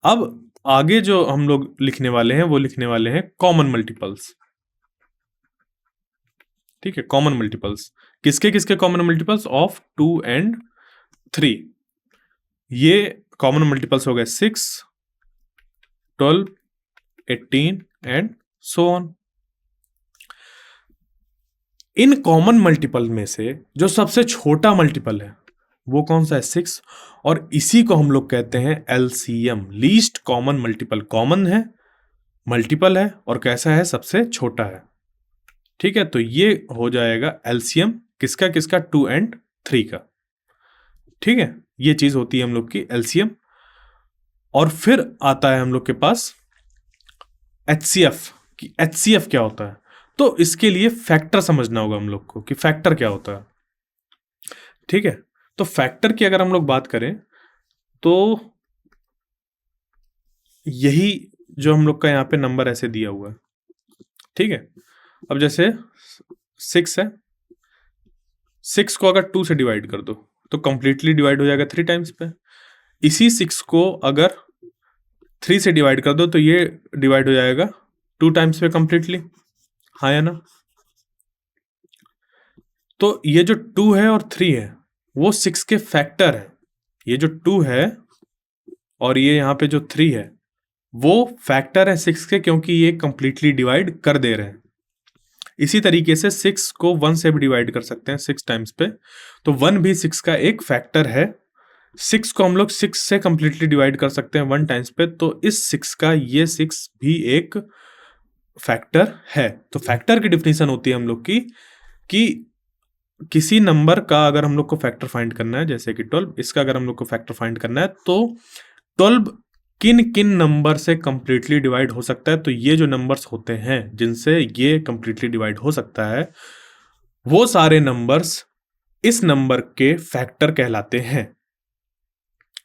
अब आगे जो हम लोग लिखने वाले हैं वो लिखने वाले हैं कॉमन मल्टीपल्स। ठीक है, कॉमन मल्टीपल्स किसके किसके कॉमन मल्टीपल्स? Of 2 and 3। ये कॉमन मल्टीपल्स हो गए 6 12 18 and so on. In common multiple में से जो सबसे छोटा मल्टीपल है वो कौन सा है? 6, और इसी को हम लोग कहते हैं LCM, least common multiple. Common है, मल्टीपल है, और कैसा है? सबसे छोटा है। ठीक है, तो ये हो जाएगा एलसीएम किसका किसका? 2 एंड 3 का। ठीक है, ये चीज होती है हम लोग की एलसीएम। और फिर आता है हम लोग के पास एचसीएफ, कि एचसीएफ क्या होता है। तो इसके लिए फैक्टर समझना होगा हम लोग को, कि फैक्टर क्या होता है। ठीक है, तो फैक्टर की अगर हम लोग बात करें तो यही जो हम लोग का यहाँ पे नंबर ऐसे दिया हुआ है, ठीक है। अब जैसे 6 है, 6 को अगर 2 से डिवाइड कर दो तो कंप्लीटली डिवाइड हो जाएगा 3 टाइम्स पे। इसी 6 को अगर 3 से डिवाइड कर दो तो ये डिवाइड हो जाएगा 2 टाइम्स पे कंप्लीटली, हाँ या ना। तो ये जो 2 है और 3 है वो 6 के फैक्टर है। ये जो 2 है और ये यहाँ पे जो 3 है वो फैक्टर है 6 के, क्योंकि ये कंप्लीटली डिवाइड कर दे रहे हैं। इसी तरीके से 6 को 1 से भी डिवाइड कर सकते हैं 6 टाइम्स पे, तो 1 भी 6 का एक फैक्टर है। 6 को हम लोग 6 से कंप्लीटली डिवाइड कर सकते हैं 1 टाइम्स पे, तो इस 6 का ये 6 भी एक फैक्टर है। तो फैक्टर की डिफिनीशन होती है हम लोग की कि किसी नंबर का अगर हम लोग को फैक्टर फाइंड करना है, जैसे कि 12, इसका अगर हम लोग को फैक्टर फाइंड करना है तो 12 किन किन नंबर से कंप्लीटली डिवाइड हो सकता है। तो ये जो नंबर्स होते हैं जिनसे ये कंप्लीटली डिवाइड हो सकता है वो सारे नंबर्स इस नंबर के फैक्टर कहलाते हैं।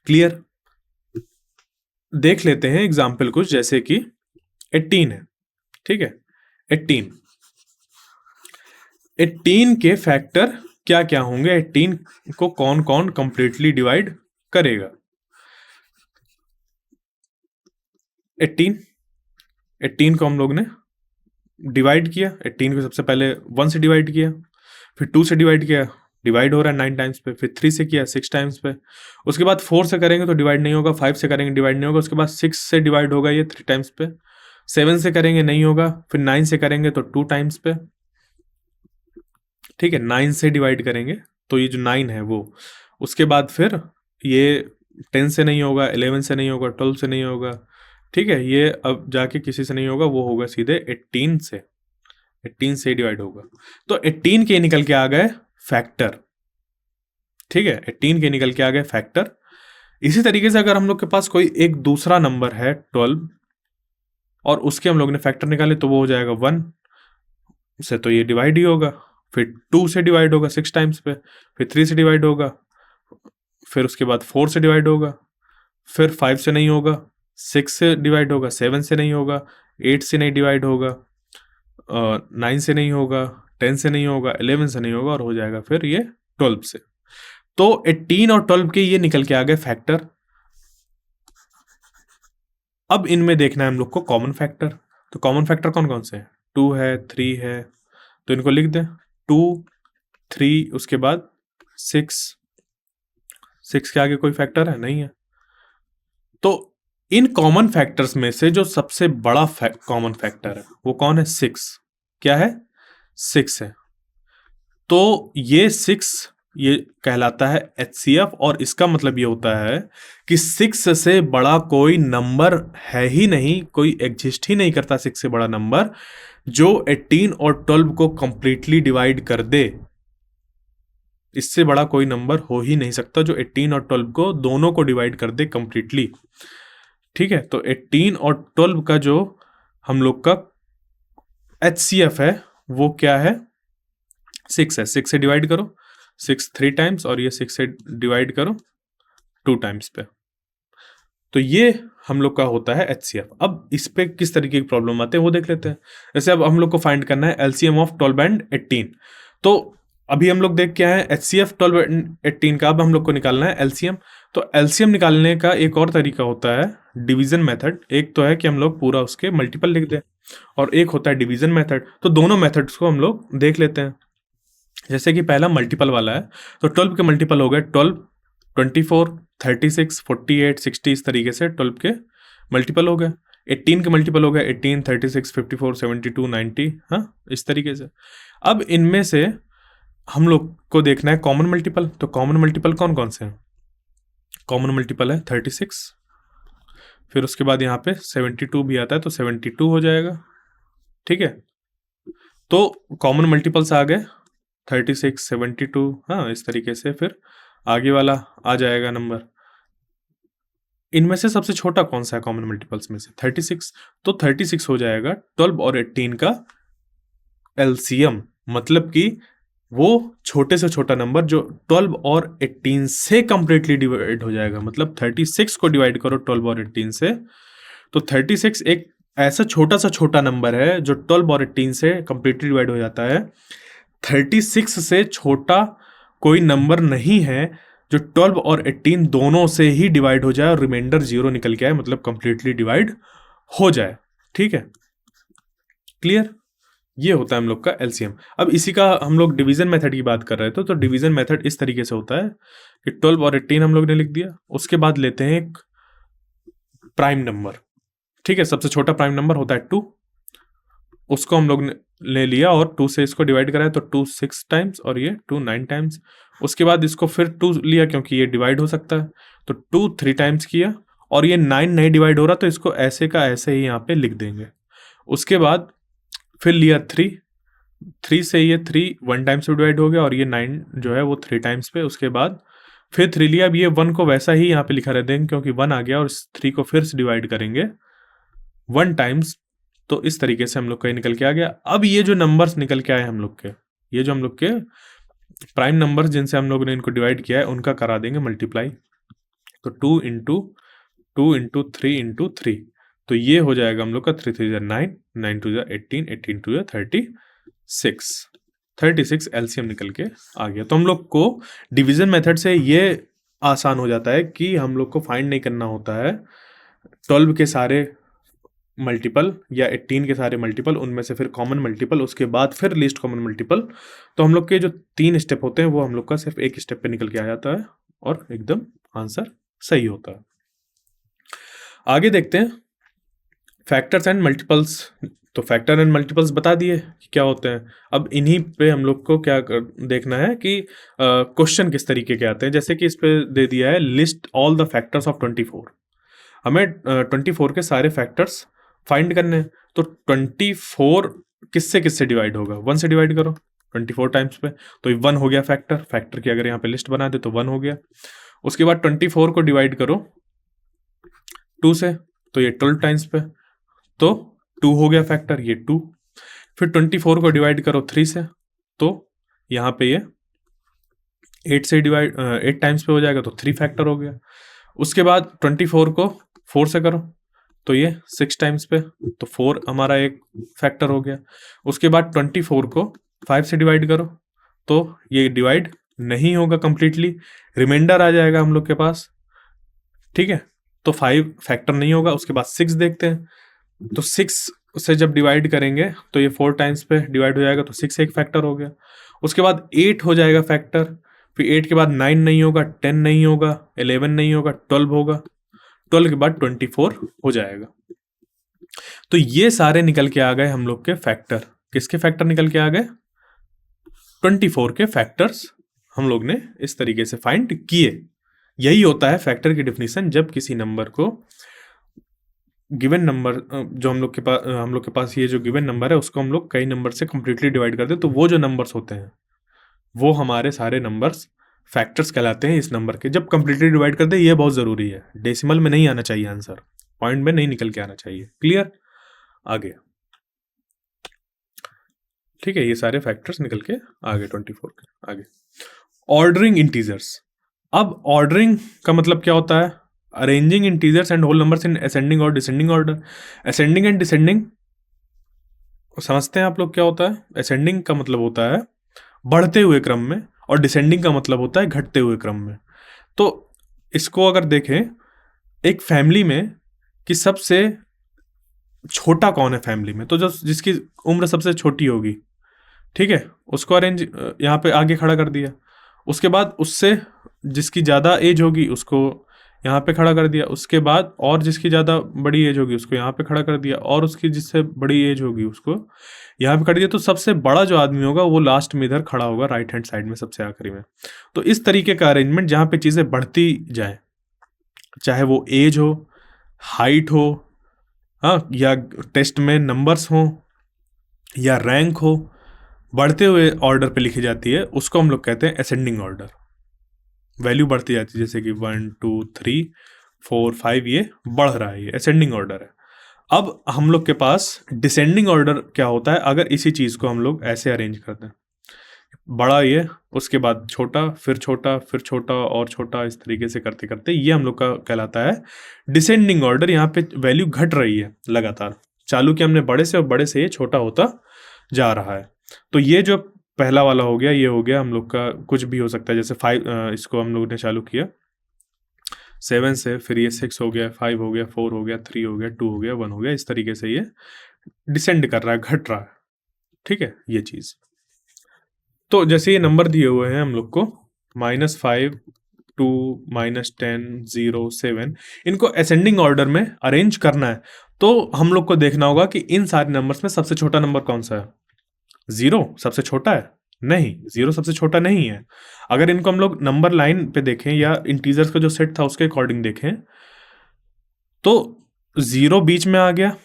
क्लियर? देख लेते हैं एग्जाम्पल कुछ, जैसे कि 18 है, ठीक है। 18 के फैक्टर क्या क्या होंगे, 18 को कौन कौन कंप्लीटली डिवाइड करेगा। 18 को हम लोग ने डिवाइड किया, 18 को सबसे पहले 1 से डिवाइड किया, फिर 2 से डिवाइड किया, डिवाइड हो रहा है 9 टाइम्स पे, फिर 3 से किया 6 टाइम्स पे, उसके बाद 4 से करेंगे तो डिवाइड नहीं होगा, 5 से करेंगे डिवाइड नहीं होगा, उसके बाद 6 से डिवाइड होगा ये 3 टाइम्स पे, 7 से करेंगे नहीं होगा, फिर 9 से करेंगे तो 2 टाइम्स पे, ठीक है। 9 से डिवाइड करेंगे तो ये जो 9 है वो, उसके बाद फिर ये 10 से नहीं होगा, 11 से नहीं होगा, 12 से नहीं होगा, ठीक है। ये अब जाके किसी से नहीं होगा, वो होगा सीधे 18 से, 18 से डिवाइड होगा। तो 18 के निकल के आ गए फैक्टर, ठीक है। 18 के निकल के आ गए फैक्टर। इसी तरीके से अगर हम लोग के पास कोई एक दूसरा नंबर है 12 और उसके हम लोग ने फैक्टर निकाले तो वो हो जाएगा 1 से, तो ये डिवाइड ही होगा। फिर 2 से डिवाइड होगा 6 टाइम्स पे, फिर 3 से डिवाइड होगा, फिर उसके बाद 4 से डिवाइड होगा, फिर 5 से नहीं होगा, 6 से डिवाइड होगा, 7 से नहीं होगा, 8 से नहीं डिवाइड होगा, 9 से नहीं होगा, 10 से नहीं होगा, 11 से नहीं होगा, और हो जाएगा फिर ये 12 से। तो 18 और 12 के ये निकल के आ गए फैक्टर। अब इनमें देखना है हम लोग को कॉमन फैक्टर। तो कॉमन फैक्टर कौन कौन से हैं? 2 है, 3 है, तो इनको लिख दें 2, 3, उसके बाद 6। 6 के आगे कोई फैक्टर है? नहीं है। तो इन कॉमन फैक्टर्स में से जो सबसे बड़ा कॉमन फैक्टर है वो कौन है? 6। क्या है? 6 है। तो ये 6 ये कहलाता है HCF, और इसका मतलब ये होता है कि 6 से बड़ा कोई नंबर है ही नहीं, कोई एग्जिस्ट ही नहीं करता 6 से बड़ा नंबर जो 18 और 12 को कंप्लीटली डिवाइड कर दे। इससे बड़ा कोई नंबर हो ही नहीं सकता जो 18 और 12 को दोनों को डिवाइड कर दे कंप्लीटली, ठीक है। तो 18 और 12 का जो हम लोग का HCF है वो क्या है? 6 है। 6 से डिवाइड करो, 6 3 टाइम्स, और ये 6 से डिवाइड करो 2 टाइम्स पे, तो ये हम लोग का होता है HCF। अब इस पे किस तरीके की प्रॉब्लम आते हैं वो देख लेते हैं। जैसे अब हम लोग को फाइंड करना है LCM ऑफ 12 एंड 18। तो अभी हम लोग देख के आए हैं HCF 12 एंड 18 का, अब हम लोग को निकालना है LCM। तो LCM निकालने का एक और तरीका होता है डिवीजन मेथड। एक तो है कि हम लोग पूरा उसके मल्टीपल लिख दें, और एक होता है डिवीजन मेथड। तो दोनों मेथड्स को हम लोग देख लेते हैं। जैसे कि पहला मल्टीपल वाला है, तो 12 के मल्टीपल हो गए 12, 24, 36, 48, 60, इस तरीके से 12 के मल्टीपल हो गए। 18 के मल्टीपल हो गए 18, 36, 54, 72, 90, हाँ, इस तरीके से। अब इनमें से हम लोग को देखना है कॉमन मल्टीपल। तो कॉमन मल्टीपल कौन कौन से हैं? कॉमन मल्टीपल है 36, फिर उसके बाद यहाँ पे 72 भी आता है तो 72 हो जाएगा, ठीक है। तो कॉमन मल्टीपल्स आ गए 36, 72, हाँ, इस तरीके से फिर आगे वाला आ जाएगा नंबर। इनमें से सबसे छोटा कौन सा है कॉमन मल्टीपल्स में से? 36। तो 36 हो जाएगा 12 और 18 का LCM, मतलब कि वो छोटे से छोटा नंबर जो 12 और 18 से कंप्लीटली डिवाइड हो जाएगा। मतलब 36 को डिवाइड करो 12 और 18 से, तो 36 एक ऐसा छोटा सा छोटा नंबर है जो 12 और 18 से कंप्लीटली डिवाइड हो जाता है। 36 से छोटा कोई नंबर नहीं है जो 12 और 18 दोनों से ही डिवाइड हो जाए और रिमाइंडर 0 निकल के आए, मतलब कंप्लीटली डिवाइड हो जाए। ठीक है, क्लियर? ये होता है हम लोग का एलसीएम। अब इसी का हम लोग डिवीजन मेथड की बात कर रहे थे, तो डिवीजन मेथड इस तरीके से होता है कि 12 और 18 हम लोग ने लिख दिया, उसके बाद लेते हैं एक प्राइम नंबर। ठीक है, सबसे छोटा प्राइम नंबर होता है 2, उसको हम लोग ने ले लिया और 2 से इसको डिवाइड कराया, तो 2 6 टाइम्स और ये 2 9 टाइम्स। उसके बाद इसको फिर 2 लिया क्योंकि ये डिवाइड हो सकता है, तो 2 3 टाइम्स किया, और ये 9 नहीं डिवाइड हो रहा तो इसको ऐसे का ऐसे ही यहाँ पे लिख देंगे। उसके बाद फिर लिया 3 से ये 3 1 टाइम्स पे डिवाइड हो गया, और ये 9 जो है वो 3 टाइम्स पे। उसके बाद फिर 3 लिया, अब ये 1 को वैसा ही यहाँ पे लिखा रह देंगे क्योंकि 1 आ गया, और इस 3 को फिर से डिवाइड करेंगे 1 टाइम्स। तो इस तरीके से हम लोग का ये निकल के आ गया। अब ये जो नंबर्स निकल के आए हम लोग के, ये जो हम लोग के प्राइम नंबर्स जिनसे हम लोग ने इनको डिवाइड किया है, उनका करा देंगे मल्टीप्लाई। तो 2 इंटू 2 इंटू 3 इंटू 3, तो ये हो जाएगा हम लोग का 3 3 9, 9 2 18, 18 2 36, 36 एलसीएम निकल के आ गया। तो हम लोग को डिवीजन मेथड से ये आसान हो जाता है कि हम लोग को फाइंड नहीं करना होता है 12 के सारे मल्टीपल या 18 के सारे मल्टीपल, उनमें से फिर कॉमन मल्टीपल, उसके बाद फिर लीस्ट कॉमन मल्टीपल। तो हम लोग के जो 3 स्टेप होते हैं वो हम लोग का सिर्फ एक स्टेप पे निकल के आ जाता है और एकदम आंसर सही होता है। आगे देखते हैं फैक्टर्स एंड मल्टीपल्स। तो फैक्टर एंड मल्टीपल्स बता दिए कि क्या होते हैं। अब इन्हीं पे हम लोग को क्या देखना है कि क्वेश्चन किस तरीके के आते हैं। जैसे कि इस पे दे दिया है list all the factors of 24। हमें 24 के सारे फैक्टर्स फाइंड करने हैं। तो 24 किससे किससे डिवाइड होगा, 1 से डिवाइड करो 24 टाइम्स पे, तो 1 हो गया फैक्टर की अगर यहाँ पे लिस्ट बना दे तो 1 हो गया। उसके बाद 24 को डिवाइड करो 2 से, तो ये 12 टाइम्स पे, तो 2 हो गया फैक्टर, ये 2। फिर 24 को डिवाइड करो 3 से, तो यहाँ पे ये 8 से डिवाइड 8 टाइम्स पे हो जाएगा, तो 3 फैक्टर हो गया। उसके बाद 24 को 4 से करो, तो ये 6 टाइम्स पे, तो 4 हमारा एक फैक्टर हो गया। उसके बाद 24 को 5 से डिवाइड करो, तो ये डिवाइड नहीं होगा कंप्लीटली, रिमाइंडर आ जाएगा हम लोग के पास। ठीक है, तो 5 फैक्टर नहीं होगा। उसके बाद 6 देखते हैं, तो 6 से जब डिवाइड करेंगे तो ये 4 टाइम्स पे डिवाइड हो जाएगा, तो 6 एक फैक्टर हो गया। उसके बाद 8 हो जाएगा फैक्टर, फिर 8 के बाद 9 नहीं होगा, 10 नहीं होगा, 11 नहीं होगा, 12 होगा, 12 के बाद 24 हो जाएगा। तो ये सारे निकल के आ गए हम लोग के फैक्टर। किसके फैक्टर निकल के आ गए? 24 के फैक्टर्स हम लोग ने इस तरीके से फाइंड किए। यही होता है फैक्टर की डेफिनेशन। जब किसी नंबर को गिवन नंबर जो हम लोग के पास ये जो गिवन नंबर है उसको हम लोग कई नंबर से कंप्लीटली डिवाइड कर दे, तो वो जो नंबर्स होते हैं वो हमारे सारे नंबर्स फैक्टर्स कहलाते हैं इस नंबर के। जब कंप्लीटली डिवाइड कर दे, ये बहुत ज़रूरी है, डेसिमल में नहीं आना चाहिए आंसर, पॉइंट में नहीं निकल के आना चाहिए। क्लियर? आगे ठीक है, ये सारे फैक्टर्स निकल के आगे 24 के आगे। Ordering integers. अब ऑर्डरिंग का मतलब क्या होता है? Arranging integers and whole numbers in ascending और descending order. Ascending and descending समझते हैं आप लोग क्या होता है? असेंडिंग का मतलब होता है बढ़ते हुए क्रम में, और डिसेंडिंग का मतलब होता है घटते हुए क्रम में। तो इसको अगर देखें एक फैमिली में कि सबसे छोटा कौन है फैमिली में, तो जो जिसकी उम्र सबसे छोटी होगी, ठीक है, उसको अरेंज यहाँ पे आगे खड़ा कर दिया। उसके बाद उससे जिसकी ज़्यादा एज होगी उसको यहाँ पे खड़ा कर दिया। उसके बाद और जिसकी ज़्यादा बड़ी एज होगी उसको यहाँ पे खड़ा कर दिया, और उसकी जिससे बड़ी एज होगी उसको यहाँ पे कर दिया। तो सबसे बड़ा जो आदमी होगा वो लास्ट में इधर खड़ा होगा राइट हैंड साइड में, सबसे आखिरी में। तो इस तरीके का अरेंजमेंट जहाँ पे चीज़ें बढ़ती जाए, चाहे वो एज हो, हाइट हो, हाँ, या टेस्ट में नंबर्स हो, या रैंक हो, बढ़ते हुए ऑर्डर पे लिखी जाती है, उसको हम लोग कहते हैं असेंडिंग ऑर्डर। वैल्यू बढ़ती जाती है, जैसे कि 1 2 3 4 5, ये बढ़ रहा है, ये असेंडिंग ऑर्डर है। अब हम लोग के पास डिसेंडिंग ऑर्डर क्या होता है? अगर इसी चीज़ को हम लोग ऐसे अरेंज करते हैं, बड़ा ये, उसके बाद छोटा, फिर छोटा, फिर छोटा और छोटा, इस तरीके से करते करते ये हम लोग का कहलाता है डिसेंडिंग ऑर्डर। यहाँ पे वैल्यू घट रही है लगातार, चालू किया हमने बड़े से और बड़े से ये छोटा होता जा रहा है। तो ये जो पहला वाला हो गया, ये हो गया हम लोग का, कुछ भी हो सकता है, जैसे 5, इसको हम लोग ने चालू किया 7 से, फिर ये 6 हो गया, 5 हो गया, 4 हो गया, 3 हो गया, 2 हो गया, 1 हो गया, इस तरीके से ये डिसेंड कर रहा है, घट रहा है। ठीक है, ये चीज। तो जैसे ये नंबर दिए हुए हैं हम लोग को -5, 2, -10, 0, 7, इनको असेंडिंग ऑर्डर में अरेंज करना है। तो हम लोग को देखना होगा कि इन सारे नंबर्स में सबसे छोटा नंबर कौन सा है। 0 सबसे छोटा है? नहीं, 0 सबसे छोटा नहीं है। अगर इनको हम लोग नंबर लाइन पे देखें या इंटीजर्स का जो सेट था उसके अकॉर्डिंग देखें, तो 0 बीच में आ गया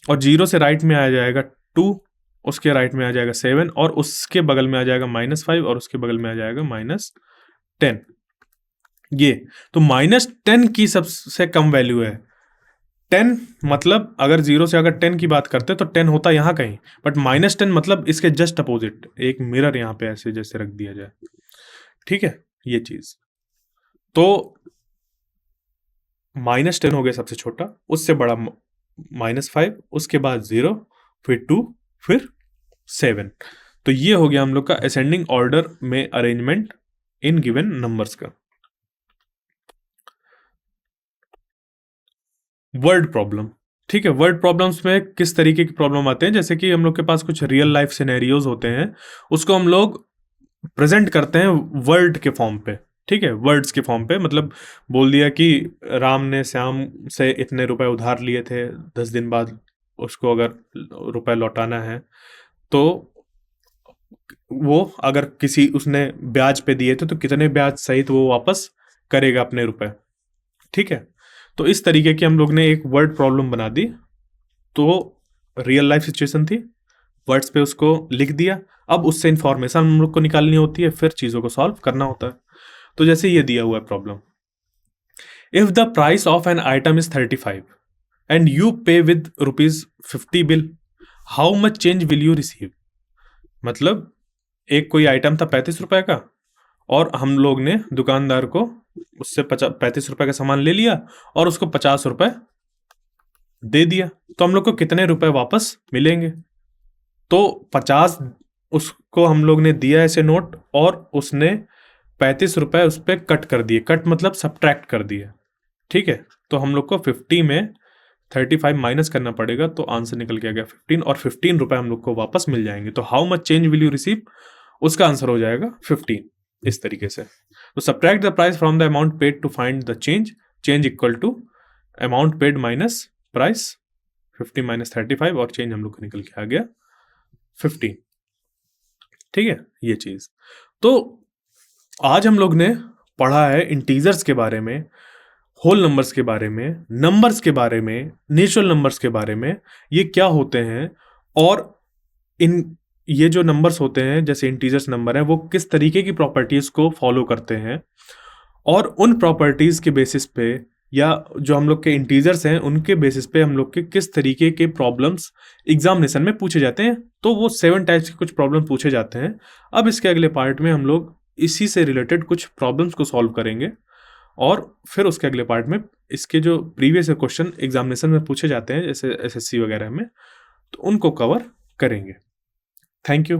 और 0 से राइट में आ जाएगा 2, उसके राइट में आ जाएगा 7 और उसके बगल में आ जाएगा -5 और उसके बगल में आ जाएगा -10। ये तो -10 की सबसे कम वैल्यू है 10। मतलब अगर 0 से अगर 10 की बात करते तो 10 होता यहां कहीं, बट -10 मतलब इसके जस्ट अपोजिट, एक मिरर यहां पे ऐसे जैसे रख दिया जाए। ठीक है, ये चीज। तो -10 हो गया सबसे छोटा, उससे बड़ा -5, उसके बाद 0, फिर 2, फिर 7। तो ये हो गया हम लोग का असेंडिंग ऑर्डर में अरेंजमेंट इन गिवन नंबर्स का। Word problem. ठीक है, वर्ड प्रॉब्लम्स में किस तरीके की प्रॉब्लम आते हैं, जैसे कि हम लोग के पास कुछ रियल लाइफ सिनेरियोज होते हैं, उसको हम लोग प्रेजेंट करते हैं वर्ड के फॉर्म पे। ठीक है, वर्ड्स के फॉर्म पे, मतलब बोल दिया कि राम ने श्याम से इतने रुपए उधार लिए थे, 10 दिन बाद उसको अगर रुपए लौटाना है, तो वो अगर किसी उसने ब्याज पे दिए थे तो कितने ब्याज सहित वो वापस करेगा अपने रुपए। ठीक है, तो इस तरीके की हम लोग ने एक वर्ड प्रॉब्लम बना दी। तो रियल लाइफ सिचुएशन थी, वर्ड्स पे उसको लिख दिया, अब उससे इंफॉर्मेशन हम लोग को निकालनी होती है, फिर चीज़ों को सॉल्व करना होता है। तो जैसे ये दिया हुआ है problem, if the price of an item is 35 and you pay with ₹50 bill, how much change will you receive. मतलब एक कोई आइटम था 35 रुपए का और हम लोग ने दुकानदार को उससे 35 रुपए का सामान ले लिया और उसको 50 रुपए दे दिया, तो हम लोग को कितने रुपए वापस मिलेंगे। तो 50 उसको हम लोग ने दिया ऐसे नोट और उसने 35 रुपए उस पर कट कर दिए, कट मतलब सब्ट्रैक्ट कर दिए। ठीक है, तो हम लोग को 50 में 35 माइनस करना पड़ेगा, तो आंसर निकल के आ गया 15 और 15 रुपए हम लोग को वापस मिल जाएंगे। तो how much change will you receive, उसका आंसर हो जाएगा 15, इस तरीके से। तो subtract the price from the amount paid to find the change, change equal to amount paid minus price, 50 minus 35 और चेंज हम लोग को निकल के आ गया 15। ठीक है, ये चीज। तो आज हम लोग ने पढ़ा है इंटीजर्स के बारे में, होल नंबर्स के बारे में, नंबर्स के बारे में, नेचुरल नंबर्स के बारे में, ये क्या होते हैं और इन ये जो नंबर्स होते हैं जैसे इंटीजर्स नंबर है वो किस तरीके की प्रॉपर्टीज को फॉलो करते हैं, और उन प्रॉपर्टीज के बेसिस पे या जो हम लोग के इंटीजर्स हैं उनके बेसिस पे हम लोग के किस तरीके के प्रॉब्लम्स एग्जामिनेशन में पूछे जाते हैं। तो वो 7 टाइप्स के कुछ प्रॉब्लम पूछे जाते हैं। अब इसके अगले पार्ट में हम लोग इसी से रिलेटेड कुछ प्रॉब्लम्स को सॉल्व करेंगे और फिर उसके अगले पार्ट में इसके जो प्रीवियस क्वेश्चन एग्जामिनेशन में पूछे जाते हैं जैसे SSC वगैरह में, तो उनको कवर करेंगे। Thank you.